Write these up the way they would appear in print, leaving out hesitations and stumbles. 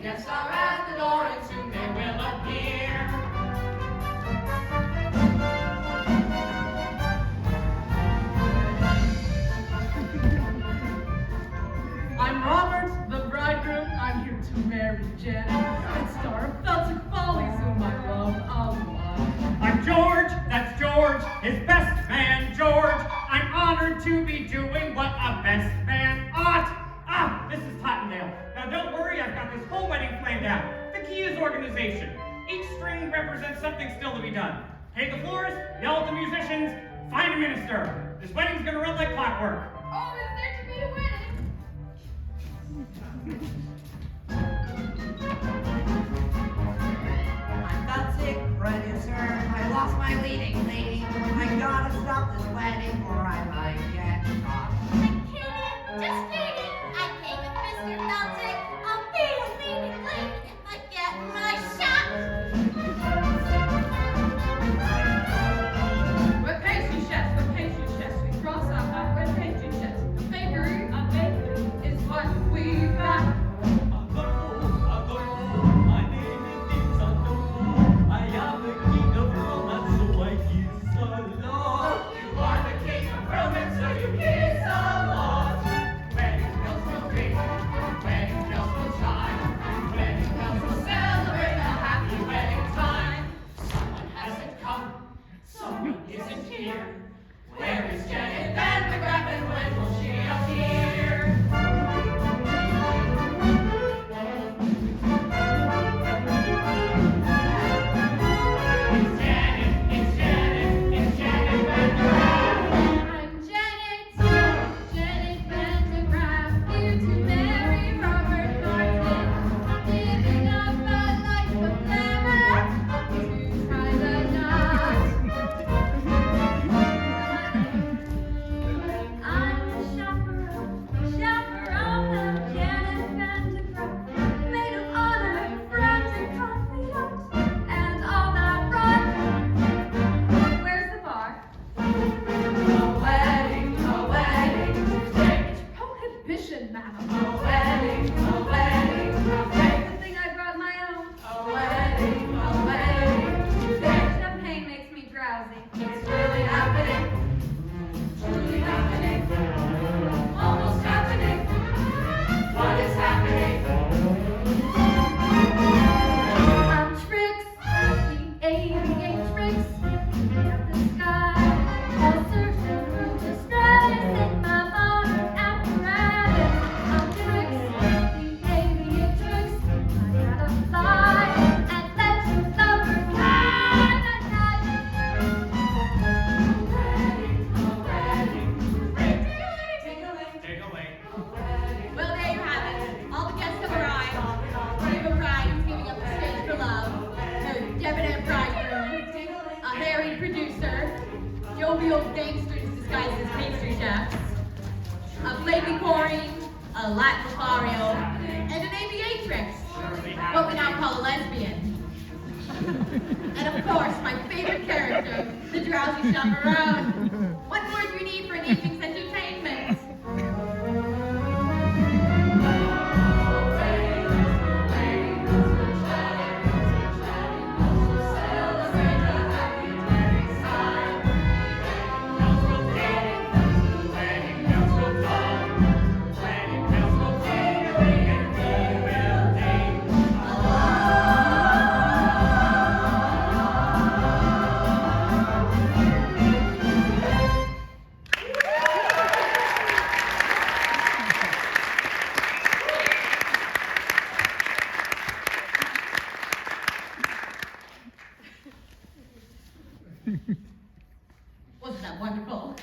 guests are at the door and soon they will appear. I'm Robert, the bridegroom. I'm here to marry Janet, and star of Celtic Follies, whom I love a lot. I'm George, that's George, his best man, George. I'm honored to be doing what a best man ought. Ah, this is Tottendale. Now don't worry, I've got this whole wedding planned out. The key is organization. Each string represents something still to be done. Pay the florist, yell at the musicians, find a minister. This wedding's gonna run like clockwork. Oh, is there to be a wedding? I'm Celtic, ready, sir. I lost my leading lady. I gotta stop this wedding or I might get shot. Just kidding. I came with Mr. Celtic. I'll be a leading lady if I get my shot. We're pastry chefs, we're pastry chefs. We cross our heart, we're pastry chefs. Bakery, a bakery is what we've got. My name is Vincent. I am the king of romance, so I kiss a lot. You are the king of romance, so you kiss a lot. Wedding bells will ring, wedding bells will chime, wedding bells will celebrate a happy wedding time. Someone hasn't come, someone isn't here. Where is Janet Van de Graaff and when will she appear? It's Janet, it's Janet, it's Janet Van de Graaff. I'm Janet, Janet Van de Graaff, here to marry Robert Martin. Giving up a life of glamour to try the knot. I'm the chaperone of Janet Van de Graaff, maid of honor, friend and confidant, and all that run. Where's the bar? A wedding today. It's prohibition, madam. A wedding today. Good thing I brought my own. A wedding today. Champagne makes me drowsy. It's really happening, truly happening, almost happening. What is happening? I'm Trix, the 88 Trix of the sky. I'll search through the stratus in my modern apparatus. I'm Trix, the 88 Trix. I gotta fly and let your lover fly at night. Take away. Well, there you have it. All the guests have arrived. We have a bride who's giving up the stage for love. Her debonair bridegroom, a harried producer, jovial gangsters disguised as pastry chefs, a flaky Corey, a Latin Lothario, and an aviatrix, what we now call a lesbian. And of course, my favorite character, the drowsy chaperone. What more do you need for an evening's entertainment? Wasn't that wonderful?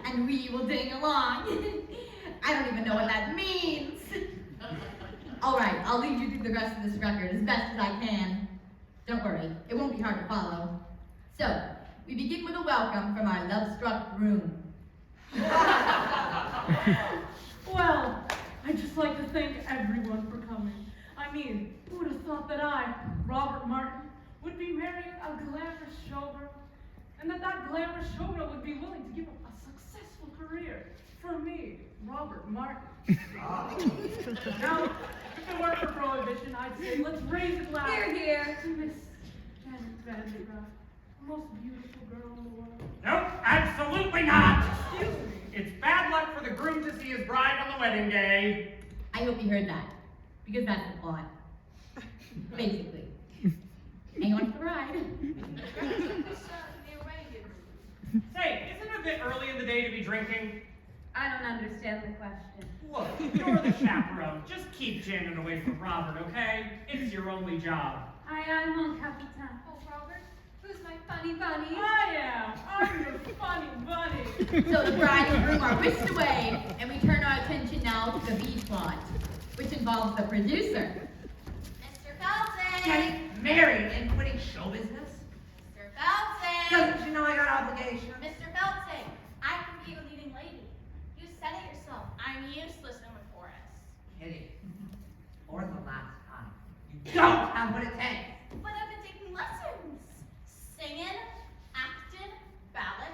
And we will ding along. I don't even know what that means. All right, I'll lead you through the rest of this record as best as I can. Don't worry, it won't be hard to follow. So, we begin with a welcome from our love-struck groom. Well, I'd just like to thank everyone for coming. I mean, who would have thought that I, Robert Martin, would be marrying a glamorous showgirl, and that glamorous showgirl would be willing to give up a successful career for me, Robert Martin. Now, it weren't for prohibition, I'd say let's raise a glass. Here, here. To Miss Janet Vandergraff, the most beautiful girl in the world. Nope, absolutely not. Excuse me. It's bad luck for the groom to see his bride on the wedding day. I hope you heard that, because that's the plot. Basically. Hang on for the ride. Say, isn't it a bit early in the day to be drinking? I don't understand the question. Look, you're the chaperone. Just keep Janet away from Robert, okay? It's your only job. Aye, mon capitaine. Oh, Robert, who's my funny bunny? I am. I'm your funny bunny. So the bride and groom are whisked away, and we turn our attention now to the B plot, which involves the producer. Mr. Felton! Getting married and quitting show business? Mr. Felton! Doesn't she know I got obligations? Mr. Felton, I can be a leading lady. You said it yourself. I'm useless in the chorus. Kitty, for the last time, you don't have what it takes. But I've been taking lessons. Singing, acting, ballet.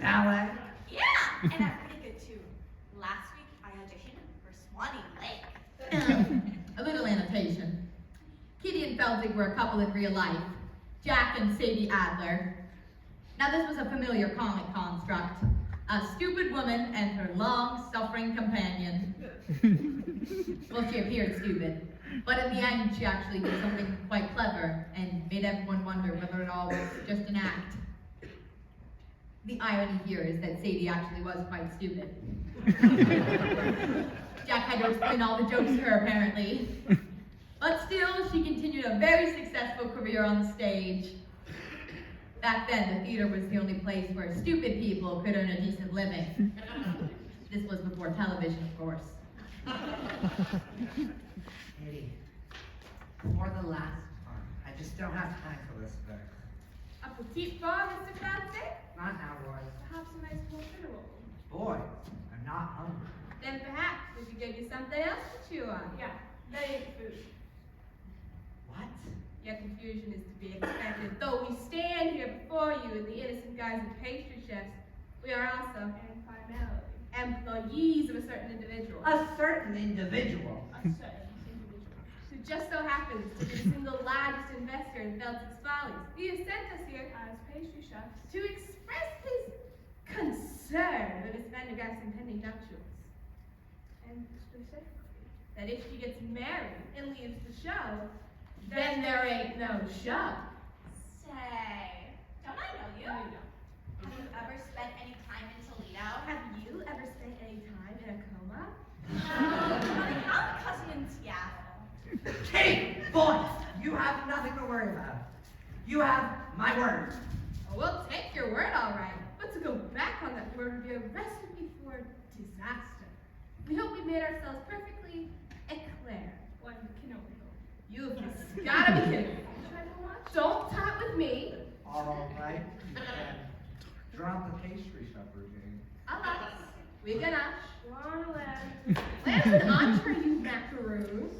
Ballet? Yeah, and I'm pretty good too. Last week I auditioned for Swanee Lake. A little annotation. Kitty and Feldig were a couple in real life, Jack and Sadie Adler. Now this was a familiar comic construct, a stupid woman and her long-suffering companion. Well, she appeared stupid, but in the end she actually did something quite clever and made everyone wonder whether it all was just an act. The irony here is that Sadie actually was quite stupid. Jack had to explain all the jokes to her, apparently. But still, she continued a very successful career on the stage. Back then, the theater was the only place where stupid people could earn a decent living. This was before television, of course. Kitty, for the last time, I just don't have time for this thing. A petite bar, Mr. Fancy? Not now, boys. Perhaps a nice portrait. Boys, I'm not hungry. Then perhaps we could give you something else to chew on. Yeah, they ate food. What? Your confusion is to be expected. Though we stand here before you in the innocent guise of pastry chefs, we are also, and primarily, employees of a certain individual. A certain individual. Who just so happens to be the single largest investor in Felton's Follies. He has sent us here as pastry chefs to express his concern with Miss Vandergraff's impending nuptials. And specifically, that if she gets married and leaves the show, then there ain't no show. Say, don't I know you? No, you don't. Have you ever spent any time in Toledo? Have you ever spent any time in a coma? I have a cousin in Seattle. Kitty, boys, you have nothing to worry about. You have my word. Oh, we'll take your word, all right. But to go back on that word would be a recipe for disaster. We hope we made ourselves perfectly eclair. One can only hope. You've just gotta be kidding me. Don't talk with me. All right. Then drop the pastry shop routine. Alas, we ganache. Wanna lamb. Lamb's an entree, you macaroons.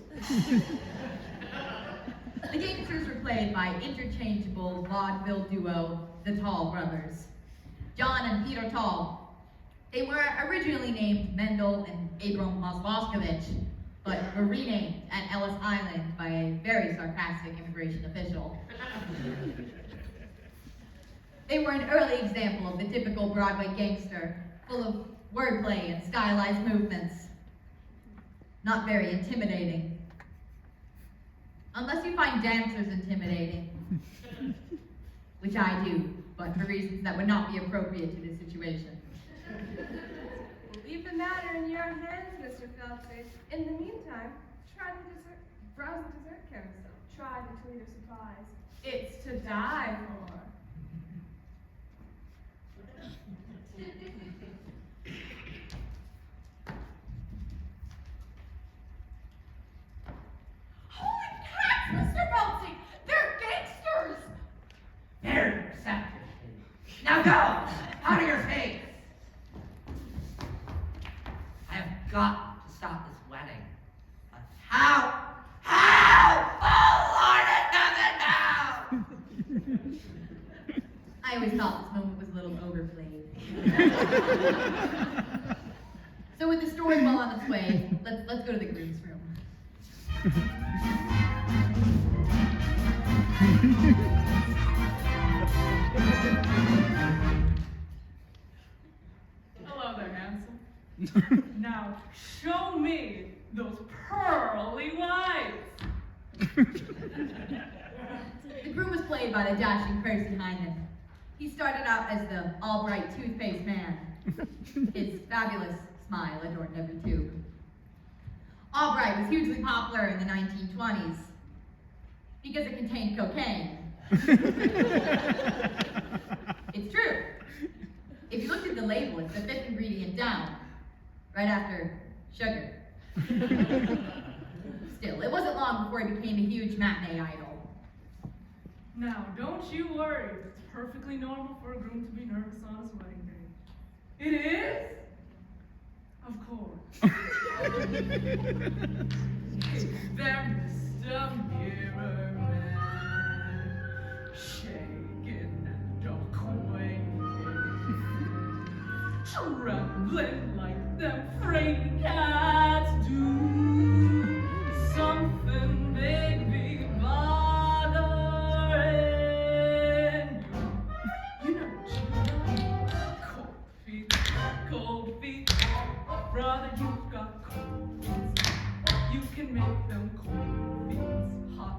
The gangsters were played by interchangeable vaudeville duo, the Tall Brothers. John and Peter Tall. They were originally named Mendel and Abram Mosboskovich, but were renamed at Ellis Island by a very sarcastic immigration official. They were an early example of the typical Broadway gangster, full of wordplay and stylized movements. Not very intimidating. Unless you find dancers intimidating. Which I do, but for reasons that would not be appropriate to this situation. We'll leave the matter in your hands, Mr. Felton. In the meantime, try the dessert, browse the dessert carousel. Try the Toledo supplies. It's to die for. Holy cats, Mr. Felton! They're gangsters! Very receptive, Kitty. Now go! Out of your face! I have got to stop this wedding. But how? How? Oh, Lord, it doesn't know! I always thought this moment was a little overplayed. So with the story well on its way, Hello there, handsome. Now, show me those pearly whites. The groom was played by the dashing Percy Hyman. He started out as the Albright toothpaste man. His fabulous smile adorned every tube. Albright was hugely popular in the 1920s because it contained cocaine. It's true. If you looked at the label, it's the fifth ingredient down, right after sugar. Still, it wasn't long before he became a huge matinee idol. Now, don't you worry. It's perfectly normal for a groom to be nervous on his wedding day. It is? Of course. Hey there, Mr. Mirror Man, shaking and quaking, trembling like them fraidy cats do. Something big be bothering you. You know what you got? Cold feet, brother, you've got cold feet. You can make them cold feet hot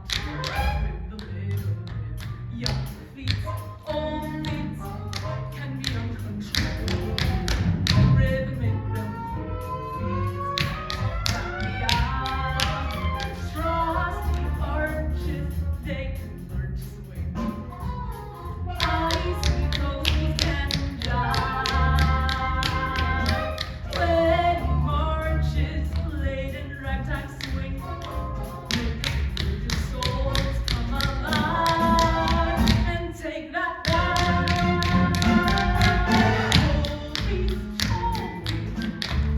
with the little bit. Young feet, old feet can be uncontrolled. Rhythm make them cold feet. Yeah, trusty arches, they can learn to swing. Icy cozy can jive. When marches late in ragtime swing, make your souls come alive and take that back. Cold feet,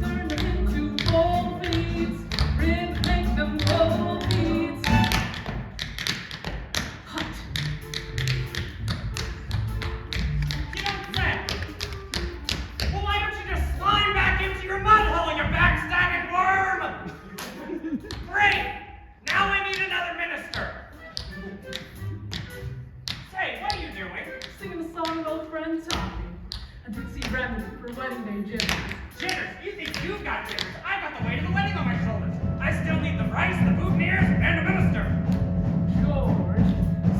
turn them into cold feet. Rib, make them cold feet. Hot. You upset? Well, why don't you just slide back into your mud hole, you backstabbing worm? Great! Now I need another minister. Say, what are you doing? Singing a song of old friend Tommy. A Dixie remedy for wedding day jitters. Jitters, you think you've got jitters? I've got the weight of the wedding on my shoulders. I still need the rice, the boutonnieres, and a minister. George,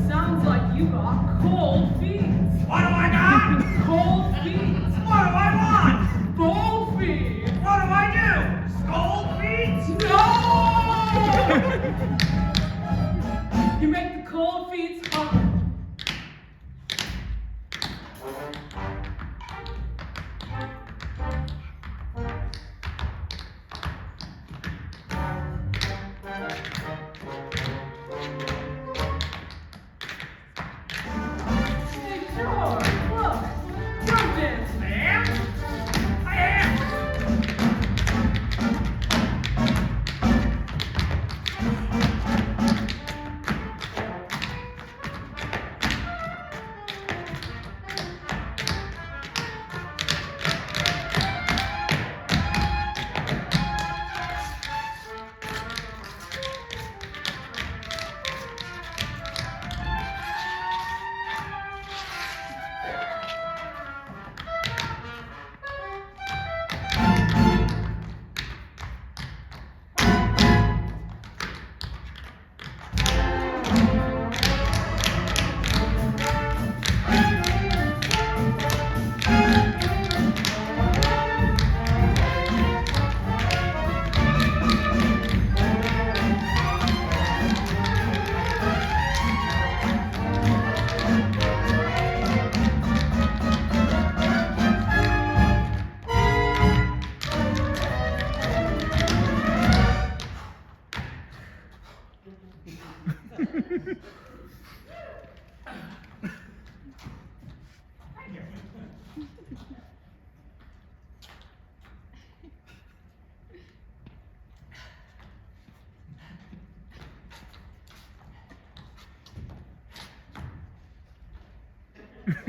sounds like you got cold feet. What do I got? Cold feet. What do I want? Cold feet. What do I do? Scold feet? No! You make the cold feet hot. Hey, George, look. You're dancing. I am? I am!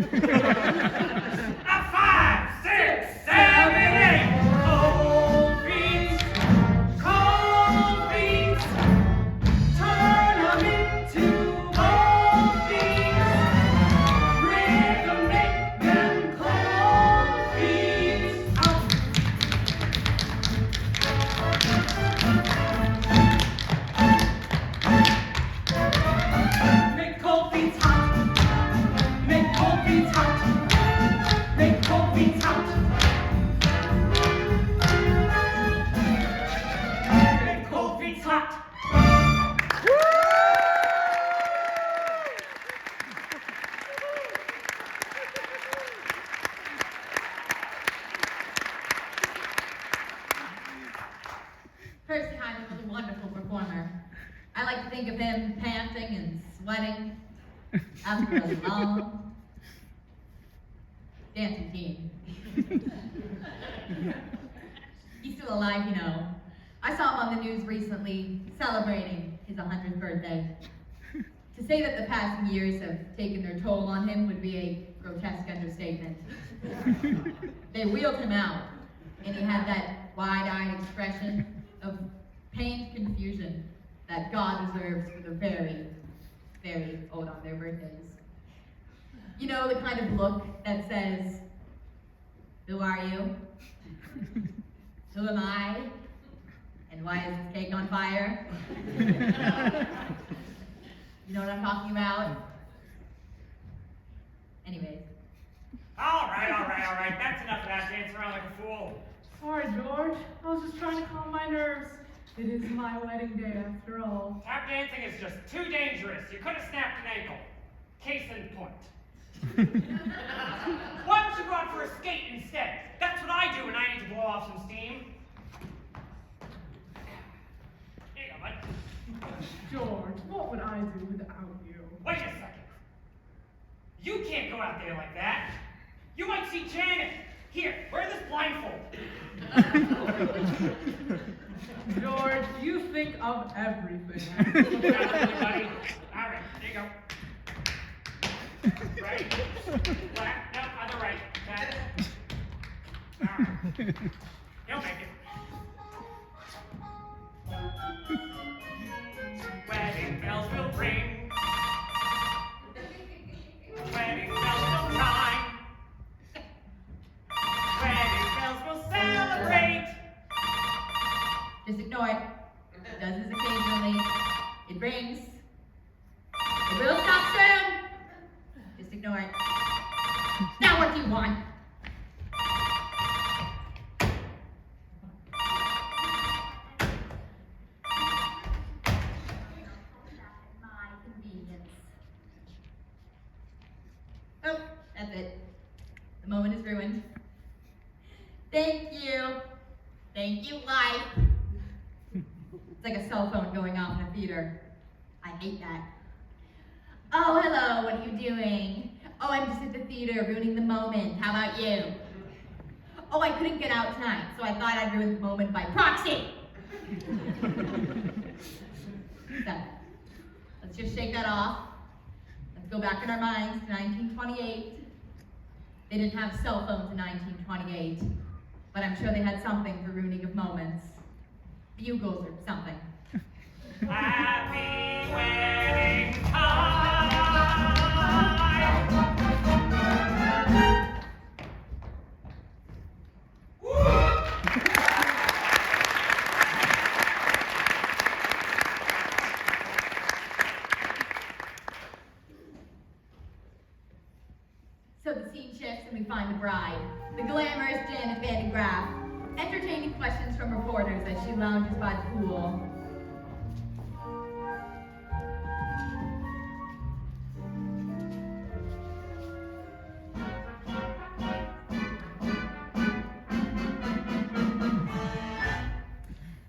A 5, 6, 7, 8. Cold feet, cold feet. like to think of him panting and sweating after a long dancing team. He's still alive, you know. I saw him on the news recently celebrating his 100th birthday. To say that the passing years have taken their toll on him would be a grotesque understatement. They wheeled him out, and he had that wide-eyed expression of pained confusion that God reserves for the very, very old on their birthdays. You know, the kind of look that says, "Who are you? Who am I? And why is this cake on fire?" You know what I'm talking about? Anyways. All right. That's enough of that. Dance around like a fool. Sorry, George. I was just trying to calm my nerves. It is my wedding day after all. Tap dancing is just too dangerous. You could have snapped an ankle. Case in point. Why don't you go out for a skate instead? That's what I do when I need to blow off some steam. Here you go, bud. George, what would I do without you? Wait a second. You can't go out there like that. You might see Janet. Here, wear this blindfold. George, you think of everything. Absolutely, buddy. All right, there you go. Right, left, no, other right. Got it. All right. You'll make it. Wedding bells will ring. Wedding bells will chime. Wedding bells will celebrate. Just ignore it. It does this occasionally. It rings. It will stop soon. Just ignore it. Now what do you want? My convenience. Oh, that's it. The moment is ruined. Thank you. Thank you, life. It's like a cell phone going off in a theater. I hate that. Oh, hello, what are you doing? Oh, I'm just at the theater ruining the moment. How about you? Oh, I couldn't get out tonight, so I thought I'd ruin the moment by proxy. So, let's just shake that off. Let's go back in our minds to 1928. They didn't have cell phones in 1928, but I'm sure they had something for ruining of moments. Bugles or something. Happy wedding time. So the scene shifts and we find the bride, the glamorous Janet Van de Graaff, entertaining questions from reporters as she lounges by the pool.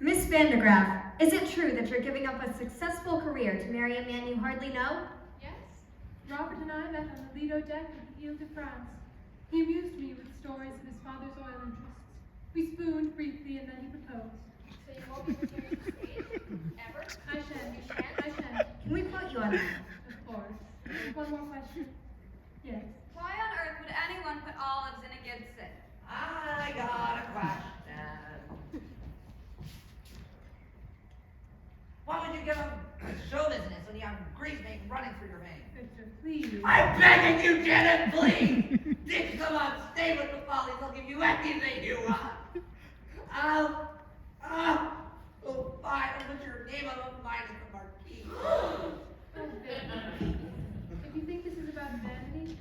Miss Van de Graaff, is it true that you're giving up a successful career to marry a man you hardly know? Yes. Robert and I met on the Lido deck of the Ile de France. He amused me with stories of his father's oil interests. We spooned briefly and then he proposed. So you won't be returning to the stage? Ever? I shan't. You shan't? I shan't. Can we quote you on that? Of course. One more question. Yes. Why on earth would anyone put olives in a Gibson? I got a question. Why would you give up show business when you have grease paint running through your veins? Victor, please. I'm begging you, Janet, please! Dick, come on, stay with the Follies. I'll give you anything you want. Oh, fine. I'll put your name on the line at the marquee. Oh, Victor. If you think this is about vanity,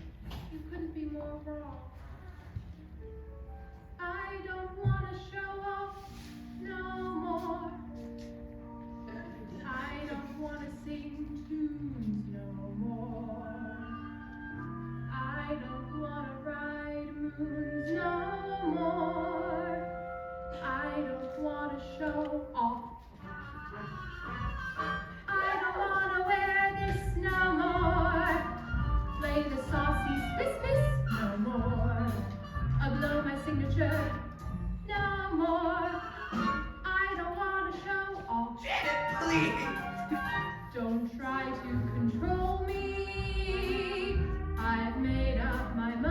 you couldn't be more wrong. I don't want to show off no more. I don't want to sing tunes no more. I don't want to ride moons no more. I don't want to show off. I try to control me. I've made up my mind,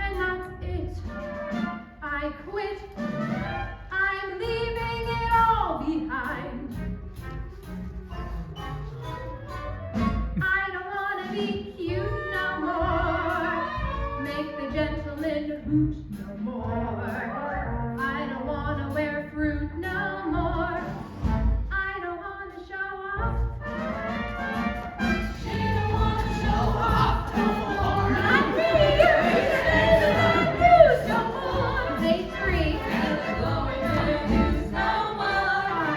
and that's it. I quit. I'm leaving it all behind. I don't want to be cute no more. Make the gentleman hoot no more. I don't want to wear fruit no more. I don't want to show off. She don't want to show off no more. Not me. Use no more. Day 3. Never going to use no more.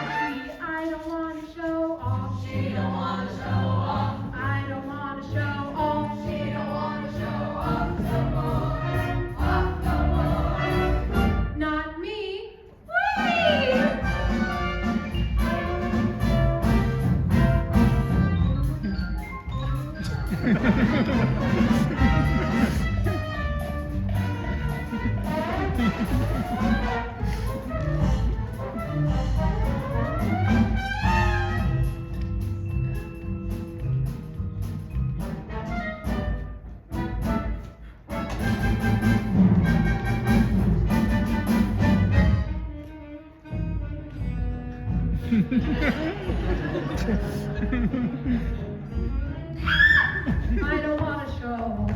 I don't want to show off. She don't want to show off. I don't want to show off. She don't want to show off no more. Off no more. Not me. Whee! I don't want to show.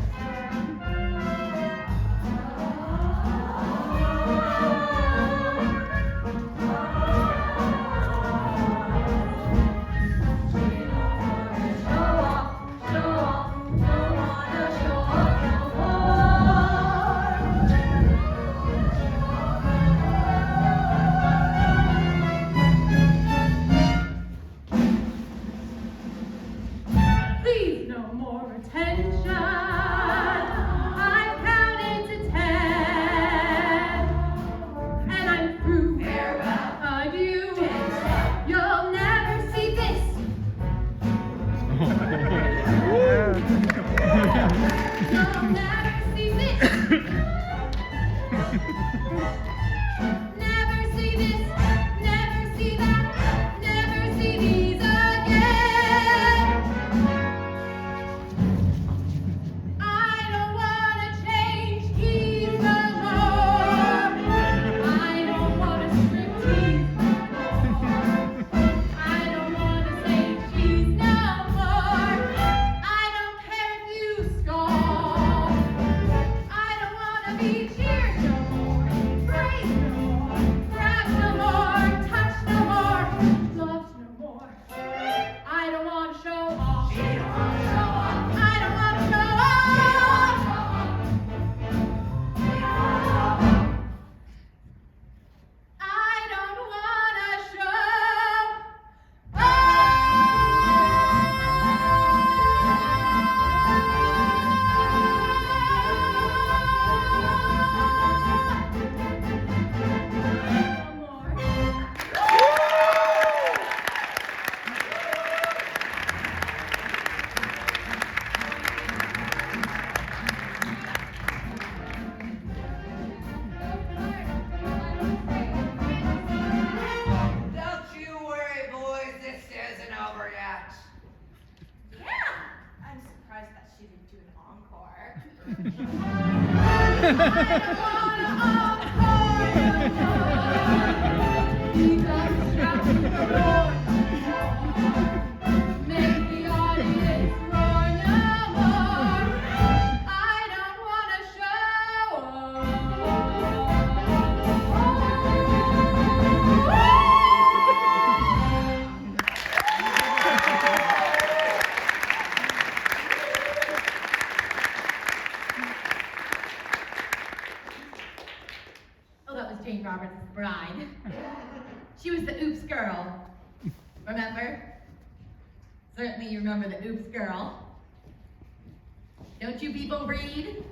Please, no more attention. I've counted to 10, and I'm through. Farewell. Adieu. You'll never see this. You'll never see this. Never see this. Never see that. Never see these again. I don't want to change keys no more. I don't want to strip tease no more. I don't want to say cheese no more. I don't care if you scoff. I don't want to be cheered no more, praised no more, grabbed no more, touched no more, loved no more. I don't want to show off. She don't want to show off. I don't want to show off. I don't want to show Don't you worry, boys, this isn't over yet. Yeah, I'm surprised that she didn't do an encore. Make the audience roar no more. I don't want to show Oh, that was Jane Roberts' bride. She was the oops girl. Remember? Certainly you remember the oops girl. Don't you people read?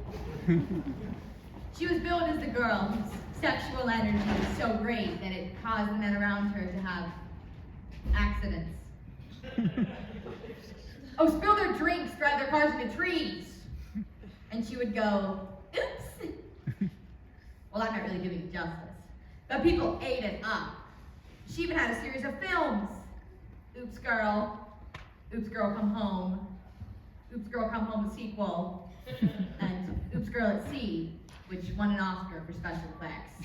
She was billed as the girl whose sexual energy was so great that it caused the men around her to have accidents. Oh, spill their drinks, drive their cars into trees. And she would go, oops. Well, I'm not really giving it justice. But people ate it up. She even had a series of films Oops Girl Come Home, Oops Girl Come Home, a sequel, and Oops Girl at Sea, which won an Oscar for special effects.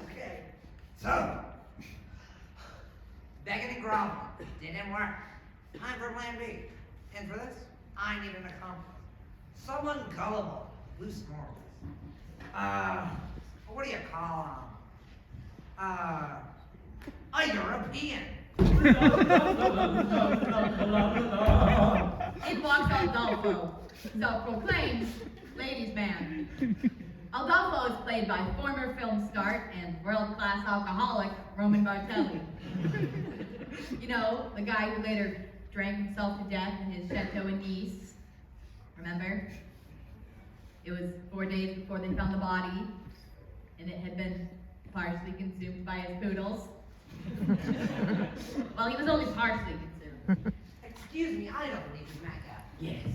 Okay, so, begging and groveling didn't work. Time for plan B. And for this, I need an accomplice. Someone gullible, loose morals. What do you call a European. In walks Aldolfo, self-proclaimed ladies' man. Aldolfo is played by former film star and world-class alcoholic Roman Bartelli. You know, the guy who later drank himself to death in his chateau in Nice. Remember? It was 4 days before they found the body, and it had been partially consumed by his poodles. Well, he was only partially consumed. Excuse me, I don't need to smack up. Yes.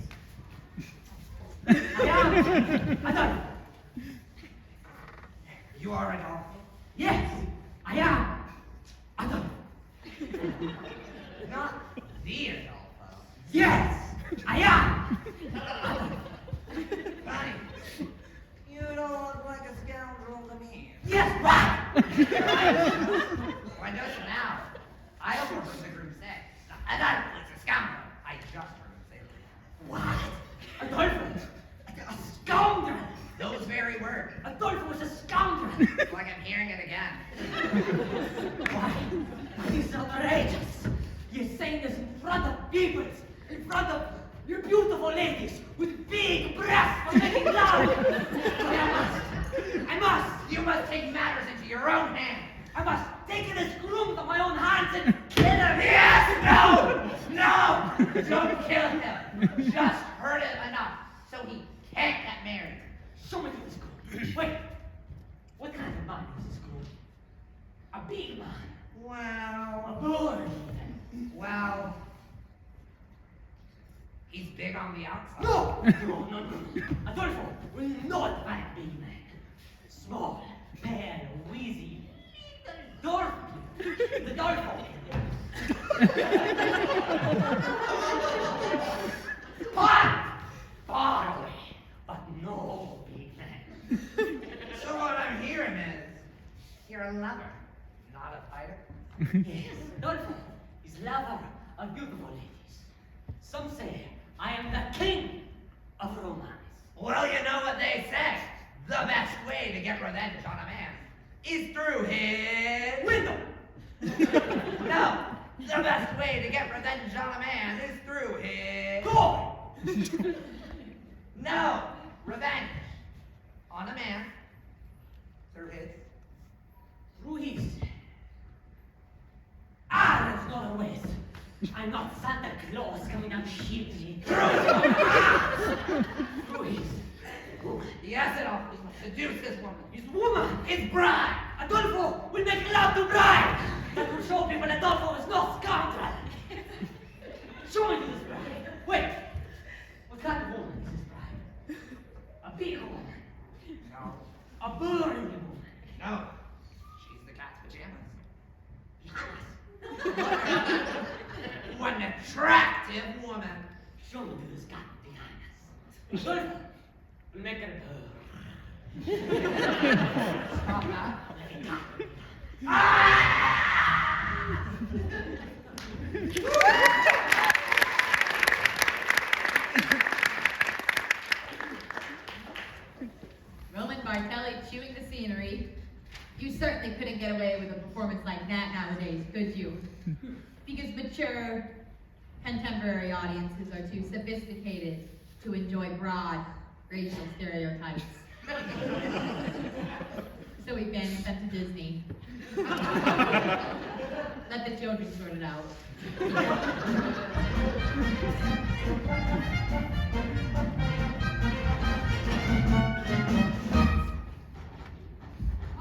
I am. Adolfo. You are Adolfo? Yes, I am. Adolfo. Not the Adolfo. Yes, I am. Funny. You don't look like a scoundrel to me. Yes, right. Why does it now? I overheard the groom say, Adolfo is a scoundrel. I just heard him say that. What? Adolfo, a scoundrel. Those very words. Adolfo was a scoundrel. Like I'm hearing it again. Why? This is outrageous. You're saying this in front of people, in front of your beautiful ladies with big breasts for making love. I must. You must take matters into your own hands. I must take this groom to my own hands and kill him. Yes! No! No! Don't kill him. Just hurt him enough so he can't get married. Show me this groom. Wait. What kind of man is this groom? A big man. A Well, boy. well, he's big on the outside. No! No. Adolfo will not like a big man. Small, pale, wheezy, little dwarf. Adolfo. Far away, but no big man. So what I'm hearing is, you're a lover, not a fighter. Yes, Adolfo is lover of beautiful ladies. Some say I am the king of romance. Well, you know what they say. The best way to get revenge on a man is through his... Window! No, the best way to get revenge on a man is through his... Door! No, revenge on a man through his... Through his. Ah, that's not a waste. I'm not Santa Claus coming out to shield me. Through his. Yes, it all seduce this woman. His woman! His bride! Adolfo will make love to bride! That will show people Adolfo is no scoundrel! Show me this bride! Wait! What kind of woman is this bride? A big woman? No. A burly woman? No. She's the cat's pajamas. What an attractive woman. Show me this cat behind us. Adolfo will make her purr. Stop that. Roman Bartelli chewing the scenery. You certainly couldn't get away with a performance like that nowadays, could you? Because mature, contemporary audiences are too sophisticated to enjoy broad racial stereotypes. So we banned them to Disney. Let the children sort it out.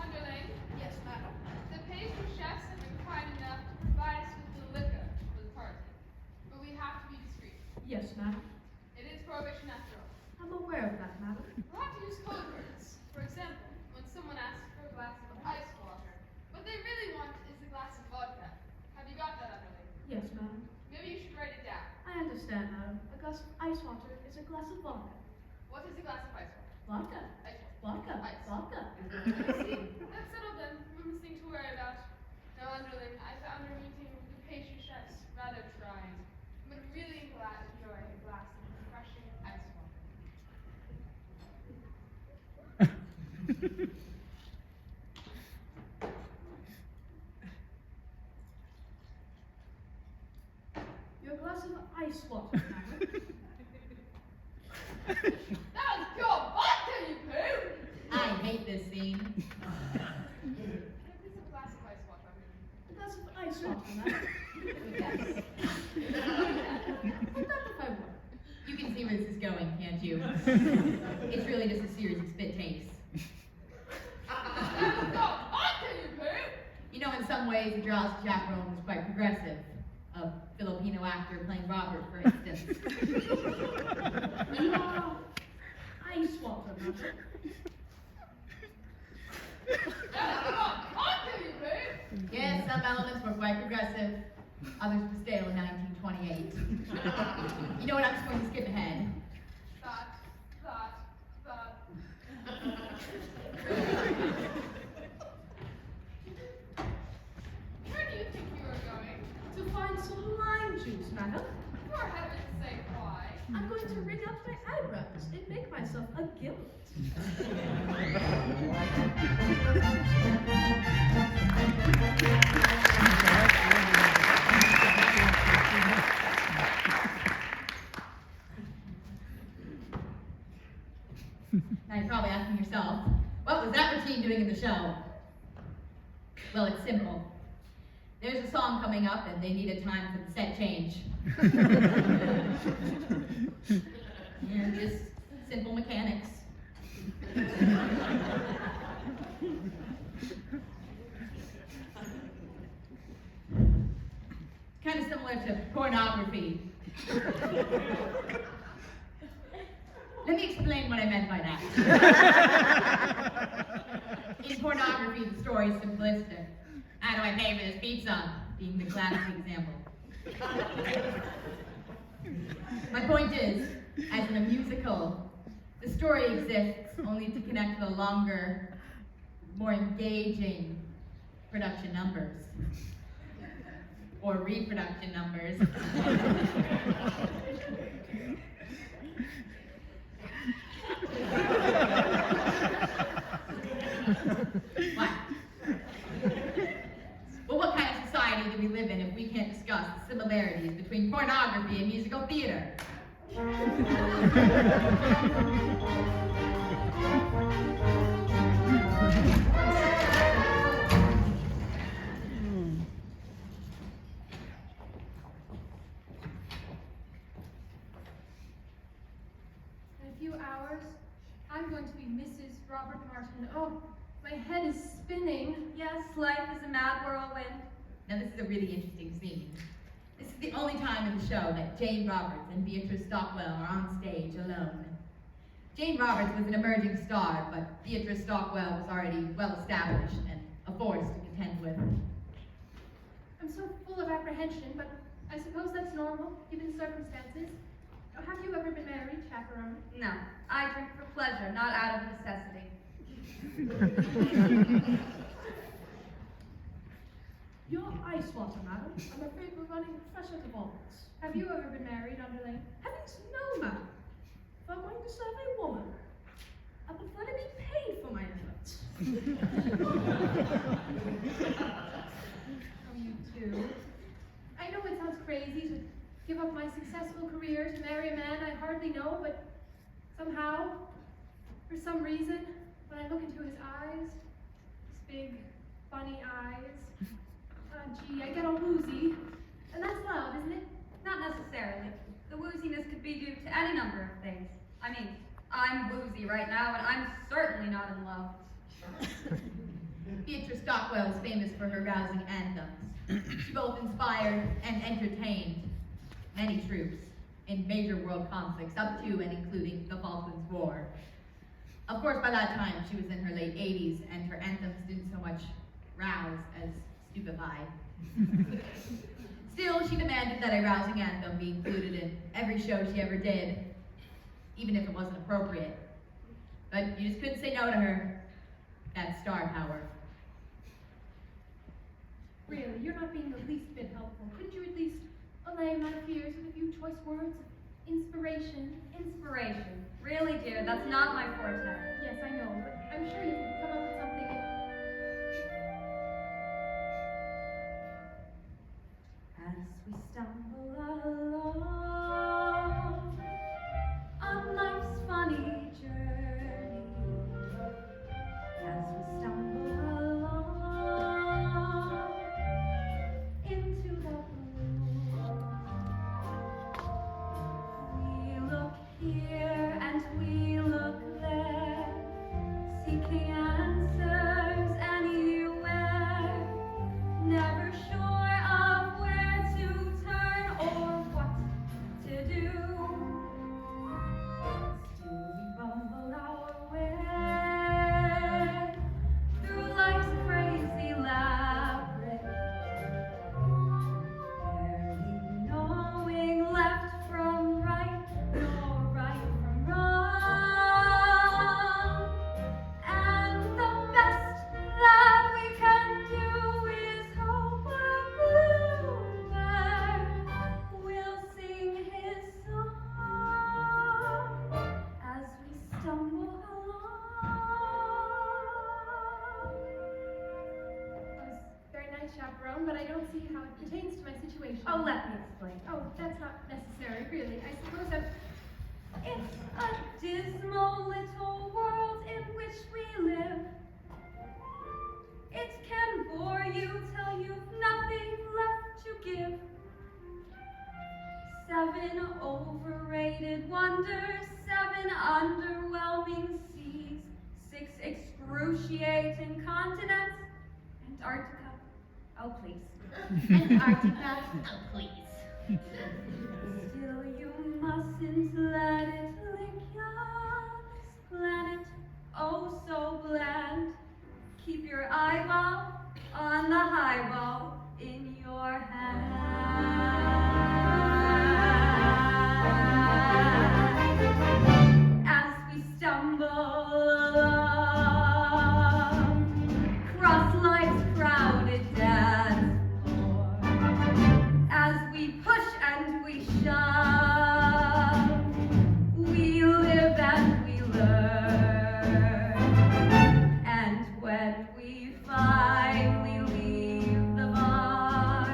Underling? Yes, madam. The pastry chefs have been kind enough to provide us with the liquor for the party. But we have to be discreet. Yes, madam. It is prohibition after all. I'm aware of that, madam. We'll have to use code words. For example, when someone asks for a glass of ice water, but they really want It's a glass of vodka. What is a glass of ice water? Vodka. Ice Vodka. Ice. Vodka. I see. That's settled then. One thing to worry about. Now, underling, I found our meeting with the pastry chefs rather trying, but really glad to enjoy a glass of refreshing ice water. Your glass of ice water, madam. That was pure vodka, you poo! I hate this scene. Can I please have a glass of ice water? A glass of ice water, madam. Yes. What that if I were? You can see where this is going, can't you? It's really just a series of spit takes. That was pure vodka, you poo! You know, in some ways, the drowsy chaperone was quite progressive. A Filipino actor playing Robert, for instance. Ice water, madam. That was pure vodka, you poo! Yes, some elements were quite progressive. Others were stale in 1928. You know what? I'm just going to skip ahead. That. Where do you think you are going? To find some lime juice, madam. For heaven's sake, why? I'm going to ring out my eyebrows and make myself a gimlet. Now you're probably asking yourself, what was that routine doing in the show? Well, it's simple. There's a song coming up and they needed time for the set change. Yeah, just simple mechanics. Kind of similar to pornography. Let me explain what I meant by that. In pornography, the story is simplistic. How do I pay for this pizza? Being the classic example. My point is, as in a musical, the story exists only to connect to the longer, more engaging production numbers. Or reproduction numbers. What? Well, what kind of society do we live in if we can't discuss the similarities between pornography and musical theater? In a few hours, I'm going to be Mrs. Robert Martin. Oh, my head is spinning. Yes, life is a mad whirlwind. Now, this is a really interesting scene. This is the only time in the show that Jane Roberts and Beatrice Stockwell are on stage alone. Jane Roberts was an emerging star, but Beatrice Stockwell was already well established and a force to contend with. I'm so full of apprehension, but I suppose that's normal, given the circumstances. Have you ever been married, chaperone? No, I drink for pleasure, not out of necessity. Your ice water, madam. I'm afraid we're running fresh out of ovens. Have you ever been married, underling? Heavens, no, madam. If I'm going to serve a woman, I prefer to be paid for my efforts. Oh, you too. I know it sounds crazy to give up my successful career to marry a man I hardly know, but somehow, for some reason, when I look into his eyes, his big, funny eyes, gee, I get all woozy. And that's love, isn't it? Not necessarily. The wooziness could be due to any number of things. I mean, I'm woozy right now, and I'm certainly not in love. Beatrice Stockwell is famous for her rousing anthems. She both inspired and entertained many troops in major world conflicts, up to and including the Falklands War. Of course, by that time, she was in her late 80s, and her anthems didn't so much rouse as stupefy. Still, she demanded that a rousing anthem be included in every show she ever did. even if it wasn't appropriate. But you just couldn't say no to her. That star power. Really, you're not being the least bit helpful. Couldn't you at least allay my fears with a few choice words of inspiration? Inspiration. Really, dear, that's not my forte. Yes, I know, but I'm sure you can come up with something. As we stumble along on life's funny journey, as we stumble along into the blue, we look here and we look there, seeking answers anywhere, never sure of where to turn or what to do. Still we rumble our way through life's crazy labyrinth, barely knowing left from right, nor right from wrong. And the best that we can do is hope a bluebird will sing his song as we stumble along. That was very nice, chaperone, but I don't see how it pertains to my situation. Oh, let me explain. Oh, that's not necessary, really. I suppose It's a dismal little world in which we live. It can bore you till you've nothing left to give. 7 overrated wonders, 7 underwhelming seas, 6 excruciating continents, Antarctica, oh please. Antarctica, oh please. Still you mustn't let it lick ya, this planet, oh so bland. Keep your eyeball on the highball in your hand. As we stumble along, cross life's crowded dance floor, as we push and we shove, we live and we learn. And when we finally leave the bar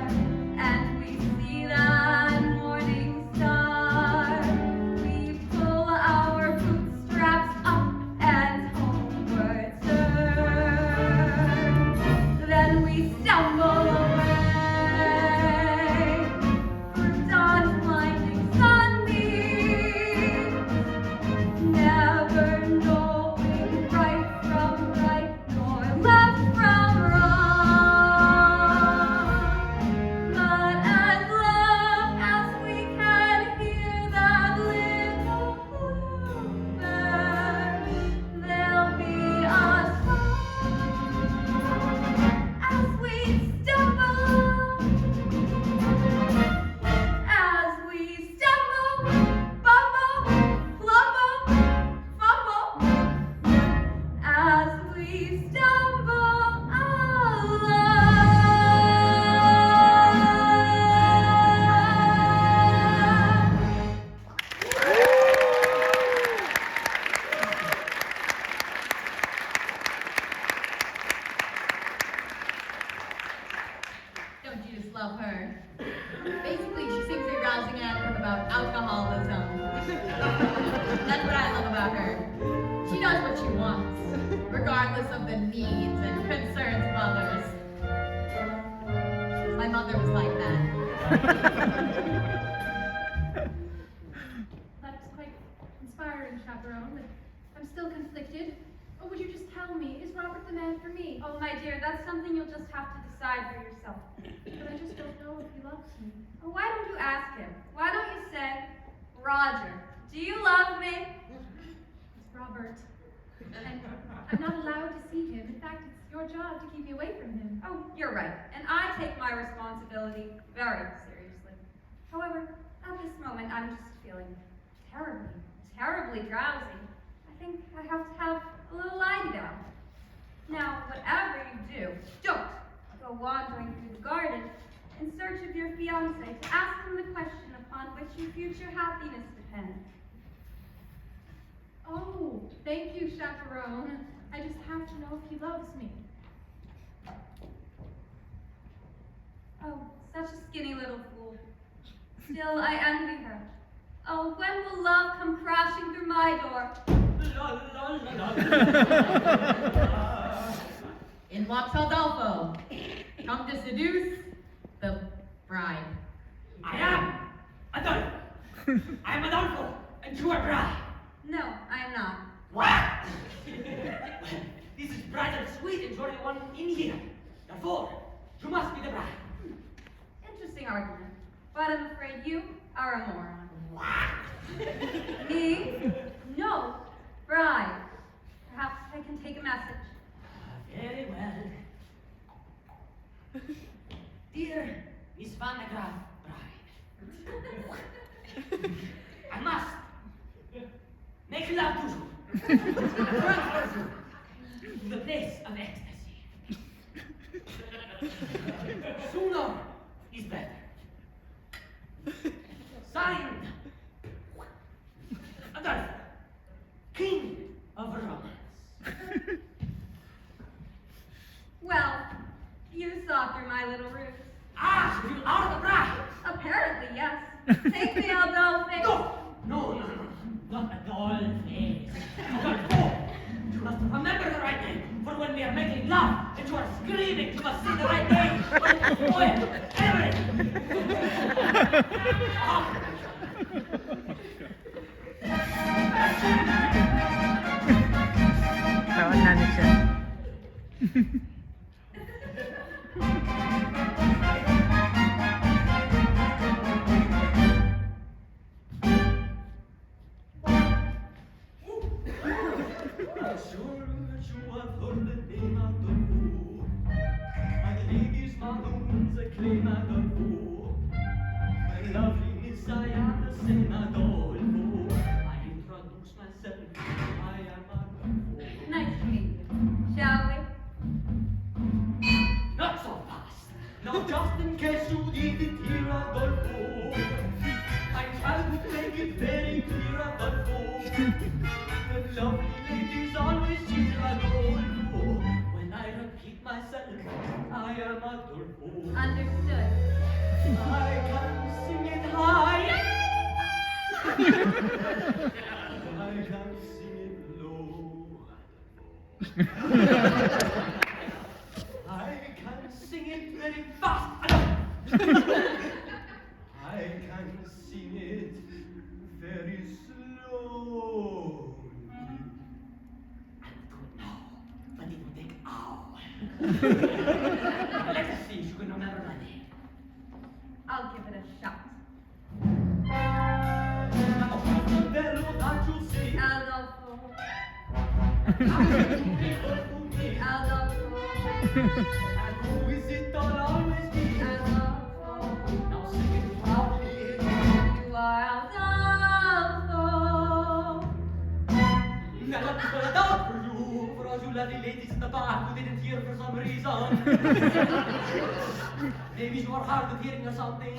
and we see that morning star, we pull our bootstraps up and homeward turn. Then we stumble away for dawn's blinding sunbeams, never knowing right from right nor left from wrong. But as long as we can hear that little bluebird, there'll be a song as we stumble, bumble, flumble, fumble, as we stumble Don't you just love her? Basically, she sings a rousing anthem about alcoholism. That's what I love about her. She knows what she wants, regardless of the needs and concerns of others. My mother was like that. That's quite inspiring, chaperone, but I'm still conflicted. Oh, would you just tell me, is Robert the man for me? Oh, my dear, that's something you'll just have to decide for yourself. But I just don't know if he loves me. Oh, why don't you ask him? Why don't you say, Roger, do you love me? It's Robert. And I'm not allowed to see him. In fact, it's your job to keep me away from him. Oh, you're right. And I take my responsibility very seriously. However, at this moment, I'm just feeling terribly, terribly drowsy. I think I have to have a little lie down. Now, whatever you do, don't go wandering through the garden in search of your fiancé to ask him the question upon which your future happiness depends. Oh, thank you, chaperone. I just have to know if he loves me. Oh, such a skinny little fool. Still, I envy her. Oh, when will love come crashing through my door? La la la la. In walks Adolfo, come to seduce the bride. I am Adolfo. I am Adolfo, and you are bride. No, I am not. What? This is bridal suite, and you're the one in here. Therefore, you must be the bride. Interesting argument, but I'm afraid you are a moron. What? Me? No, bride. Perhaps I can take a message. Very well. Dear Miss Van de Graaf, bride. I must make love to you. Transfer you to the place of ecstasy. Sooner is better. Signed, Adolfo, King of Romance. Well, you saw through my little ruse. Ah, so you are the bride. Apparently, yes. Take me, Adolphe. No, not Adolphe. Adolfo. You must remember the right name, for when we are making love and you are screaming, you must say the right name, or it will spoil everything. Kawanan na siya. I'm sure that you have heard the name Adolfo. My lady's mountains acclaim Adolfo. My loveliness, I am the same Adolfo. I introduce myself, I am Adolfo. Nice to meet you. Shall we? Not so fast. Now just in case you didn't hear Adolfo, I try to make it very clear Adolfo. The lovely ladies always cheer Adolfo. When I repeat myself, I am Adolfo. Understood. I can sing it high. I can sing it low. I can sing it very fast. I can sing it very slow. I'm good now, but it will take hours. Let us see if you can remember my name. I'll give it a shot. Bello that you see. Adolfo. Adolfo. And who is it that always be? Adolfo. Now sing it proudly. You are Adolfo. Now let me spell it out for you. For all you lovely ladies in the back who didn't hear for some reason. Maybe you are hard of hearing or something.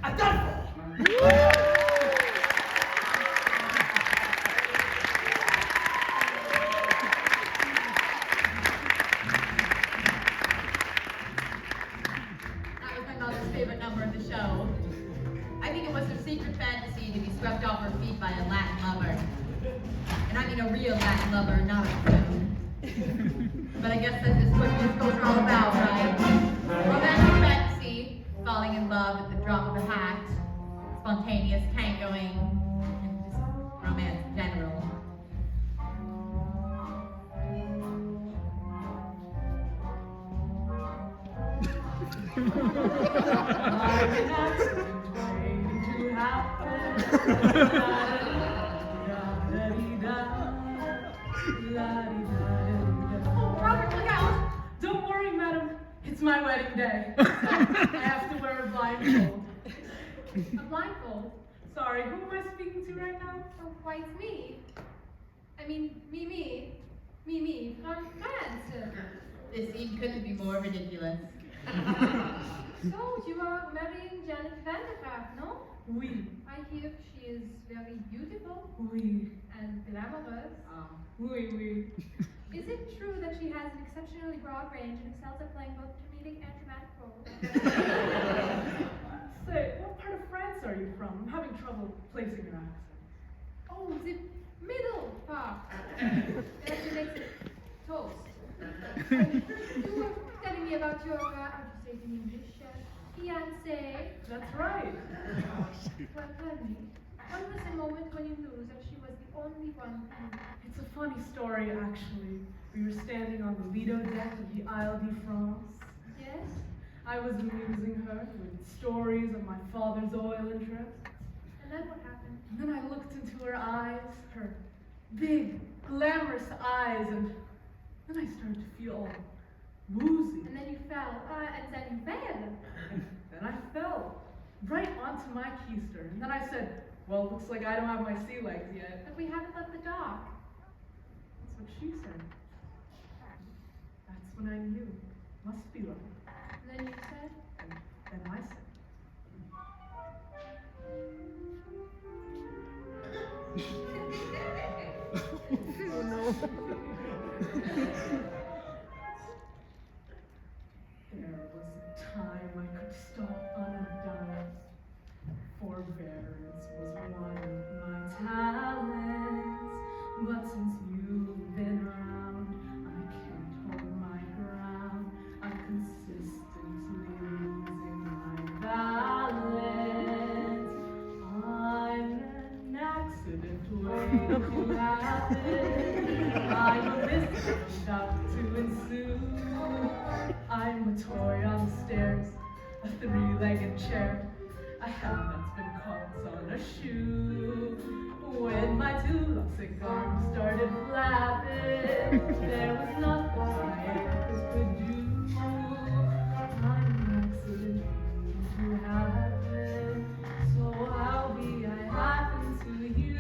I don't know. That was my mother's favorite number of the show. I think it was her secret fantasy to be swept off her feet by a Latin lover. And I mean a real Latin lover, not a friend. But I guess that's just what musicals are all about, right? Romantic falling in love at the drop of a hat, spontaneous tangoing, and just romance in general. Oh, Robert, look out! Don't worry, madam. It's my wedding day. I have to wear a blindfold. A blindfold? Sorry, who am I speaking to right now? Oh, why, it's me. I mean, me from France. This scene couldn't be more ridiculous. So, you are marrying Janet Van der Graaf, no? Oui, I hear she is very beautiful oui, and glamorous. oui, oui. Is it true that she has an exceptionally broad range and excels at playing both comedic and dramatic roles? Say, what part of France are you from? I'm having trouble placing your accent. Oh, the middle part. That makes it toast. You were telling me about your, how to say it in English, fiancé. That's right. Well, tell me, when was the moment when you knew that she was the only one who... It's a funny story, actually. We were standing on the Lido deck of the Isle de France. Yes? I was amusing her with stories of my father's oil interests. And then what happened? And then I looked into her eyes, her big, glamorous eyes, and then I started to feel all woozy. And then you fell, and then you fell. Then I fell right onto my keister. And then I said, well, looks like I don't have my sea legs yet. But we haven't left the dock. That's what she said. That's when I knew. Must be love. And then you said, And then I said, Oh no. there was a time I could stop on a dime. Forbearance was one of my talents. But since you've been around, I can't hold my ground. I'm consistently losing my balance. I'm an accident waiting to happen. I'm a mystery about to ensue. I'm a toy on the stairs, a three-legged chair, a hat that's been caught on a shoe. When my two lovesick arms started flapping, there was nothing my ankles could do. I'm an accident waiting to happen, so how be I happen to you?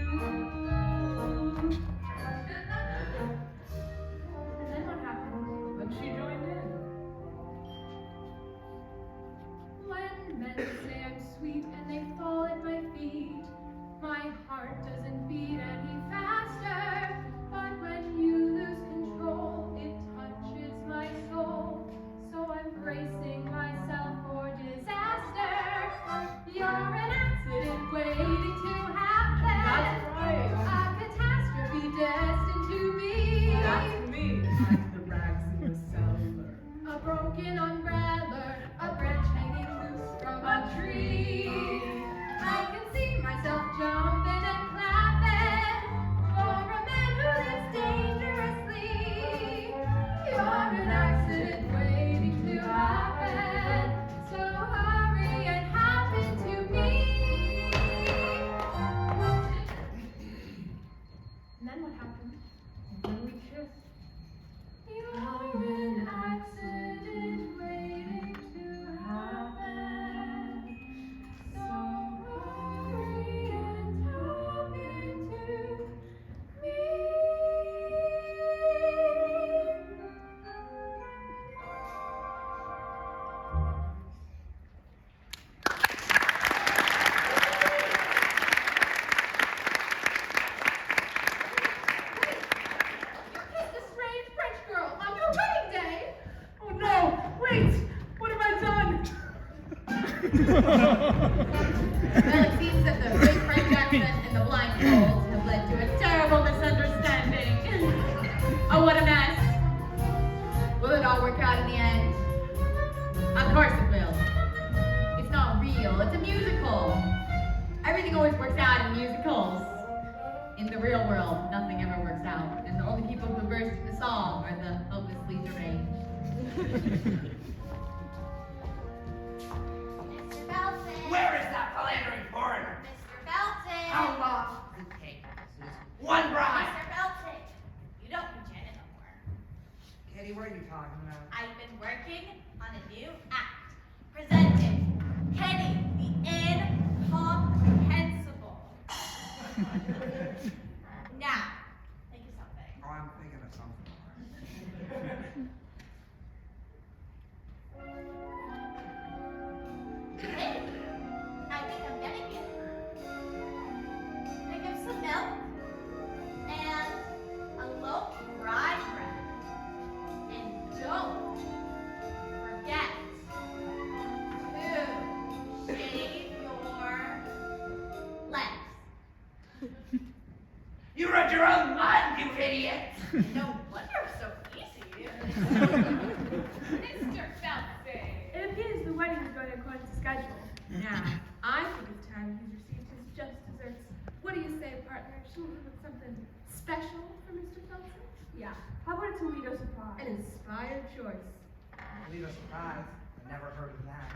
and then what happened? Then she joined in. When men say I'm sweet and they fall at my feet, my heart doesn't beat any faster. But when you lose control, it touches my soul. So I'm bracing myself for disaster. You're an accident waiting to happen. That's right. A catastrophe destined to be. That's me, like the rags in the cellar. A broken umbrella, a branch hanging loose from a tree. I can see myself jumping and clapping for a man who lives dangerously. You're an accident waiting to happen, so hurry and happen to me. And then what happened? And then we kissed. You're an accident waiting to happen. So hurry and happen to me. You kissed a strange French girl on your wedding day. Oh no! Wait! What have I done? Well, it seems that the big French accent and the blindfold have led to a terrible misunderstanding. Oh, what a mess. Will it all work out in the end? Of course it will. It's real world, nothing ever works out, and the only people who burst into song are the hopelessly deranged. Mr. Belton. Where is that philandering foreigner? Mr. Belton. How long does it take? One bride. Mr. Belton. You don't do Janet no more. Kitty, what are you talking about? I've been working on a new act. Presenting Kenny the Incomprehensible. Now, think of something. Oh, I'm thinking of something. Hey, I think I'm getting it. Pick up some milk and a loaf of rye bread. And don't forget to shave your legs. You wrote your own line, you idiot! No wonder it's so easy. Mr. Felton. It appears the wedding is going according to schedule. Now, I think it's time he's received his just desserts. What do you say, partner? Should we look something special for Mr. Felton? Yeah. How about a Toledo surprise? An inspired choice. Leave a surprise. I never heard of that.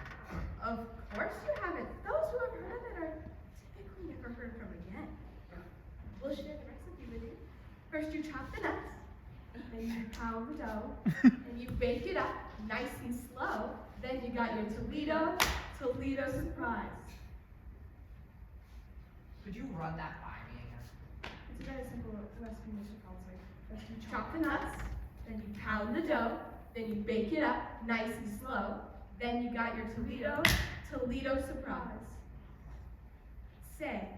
Of course you haven't. Those who have heard of it are typically never heard from again. We'll share the recipe with you. First you chop the nuts, then you pound the dough, and you bake it up nice and slow. Then you got your Toledo surprise. Could you run that by me again? It's a very simple recipe, Mr. Felton. First you chop the nuts, then you pound the dough, then you bake it up nice and slow. Then you got your Toledo surprise. Say,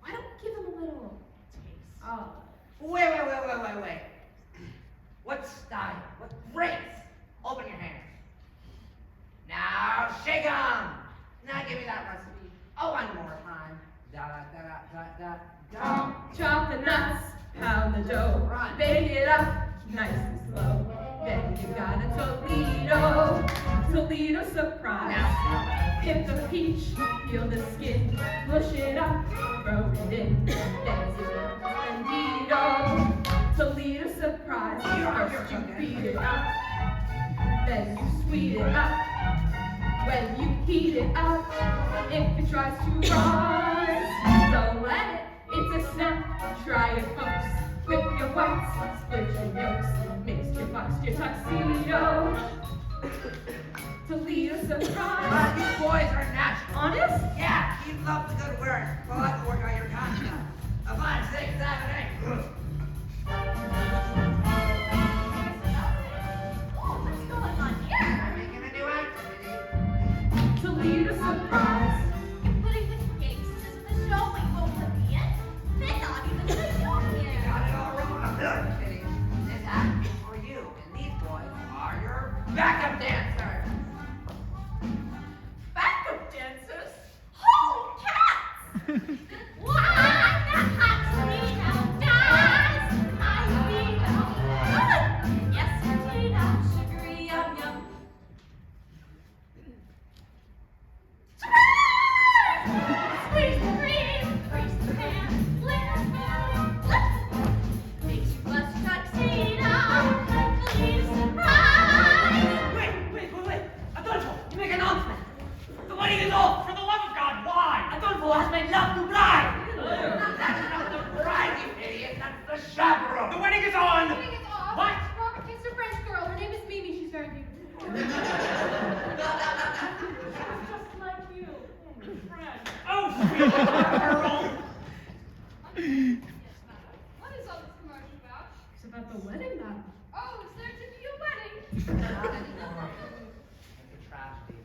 why don't we give him a little taste? Oh, Wait. What style? What grace? Open your hands. Now shake 'em. Now give me that recipe. Oh, one more time. Da. chop the nuts, pound the dough, bake it up nice and slow. Then you got a Toledo surprise. Pick the peach, peel the skin, mush it up, throw it in. Then you got Toledo surprise. First you beat it up, then you sweet it up. When you heat it up, if it tries to rise, don't let it, it's a snap. Try it, folks. Whip your whites, split your yolks, mix your box, your tuxedo. Toledo surprise. You boys are natural. Honest? Yeah, you love the good work. Well, let's work on your concept. A 5, 6, 7, 8. Oh, what's going on here? I'm making a new activity. Toledo surprise. You're putting the gangsters in the show when you won't let me in? They're not even gonna show You here. got it all wrong. Kitty. This act is for you, and these boys are your backup dancers. Backup dancers? Holy cats! Why the hot Toledo dies? My Toledo. Yes, Toledo. Sugary yum yum. Surprise! Squeeze the cream, grease the pan, lick the lips. Makes you blush tuxedo. Toledo surprise! Wait. Adolfo, you make an announcement. The wedding is off. For the love of God, why? Adolfo has made love to bride. That's not the bride, you idiot. That's the chaperone. The wedding is on! Getting it off. What? Robert kissed a French girl. Her name is Mimi. She's very beautiful. Just like you, friend. Oh, sweet girl! What is all this commotion about? It's about the wedding, madam. Oh, is there to be a wedding? Not anymore. It's a tragedy.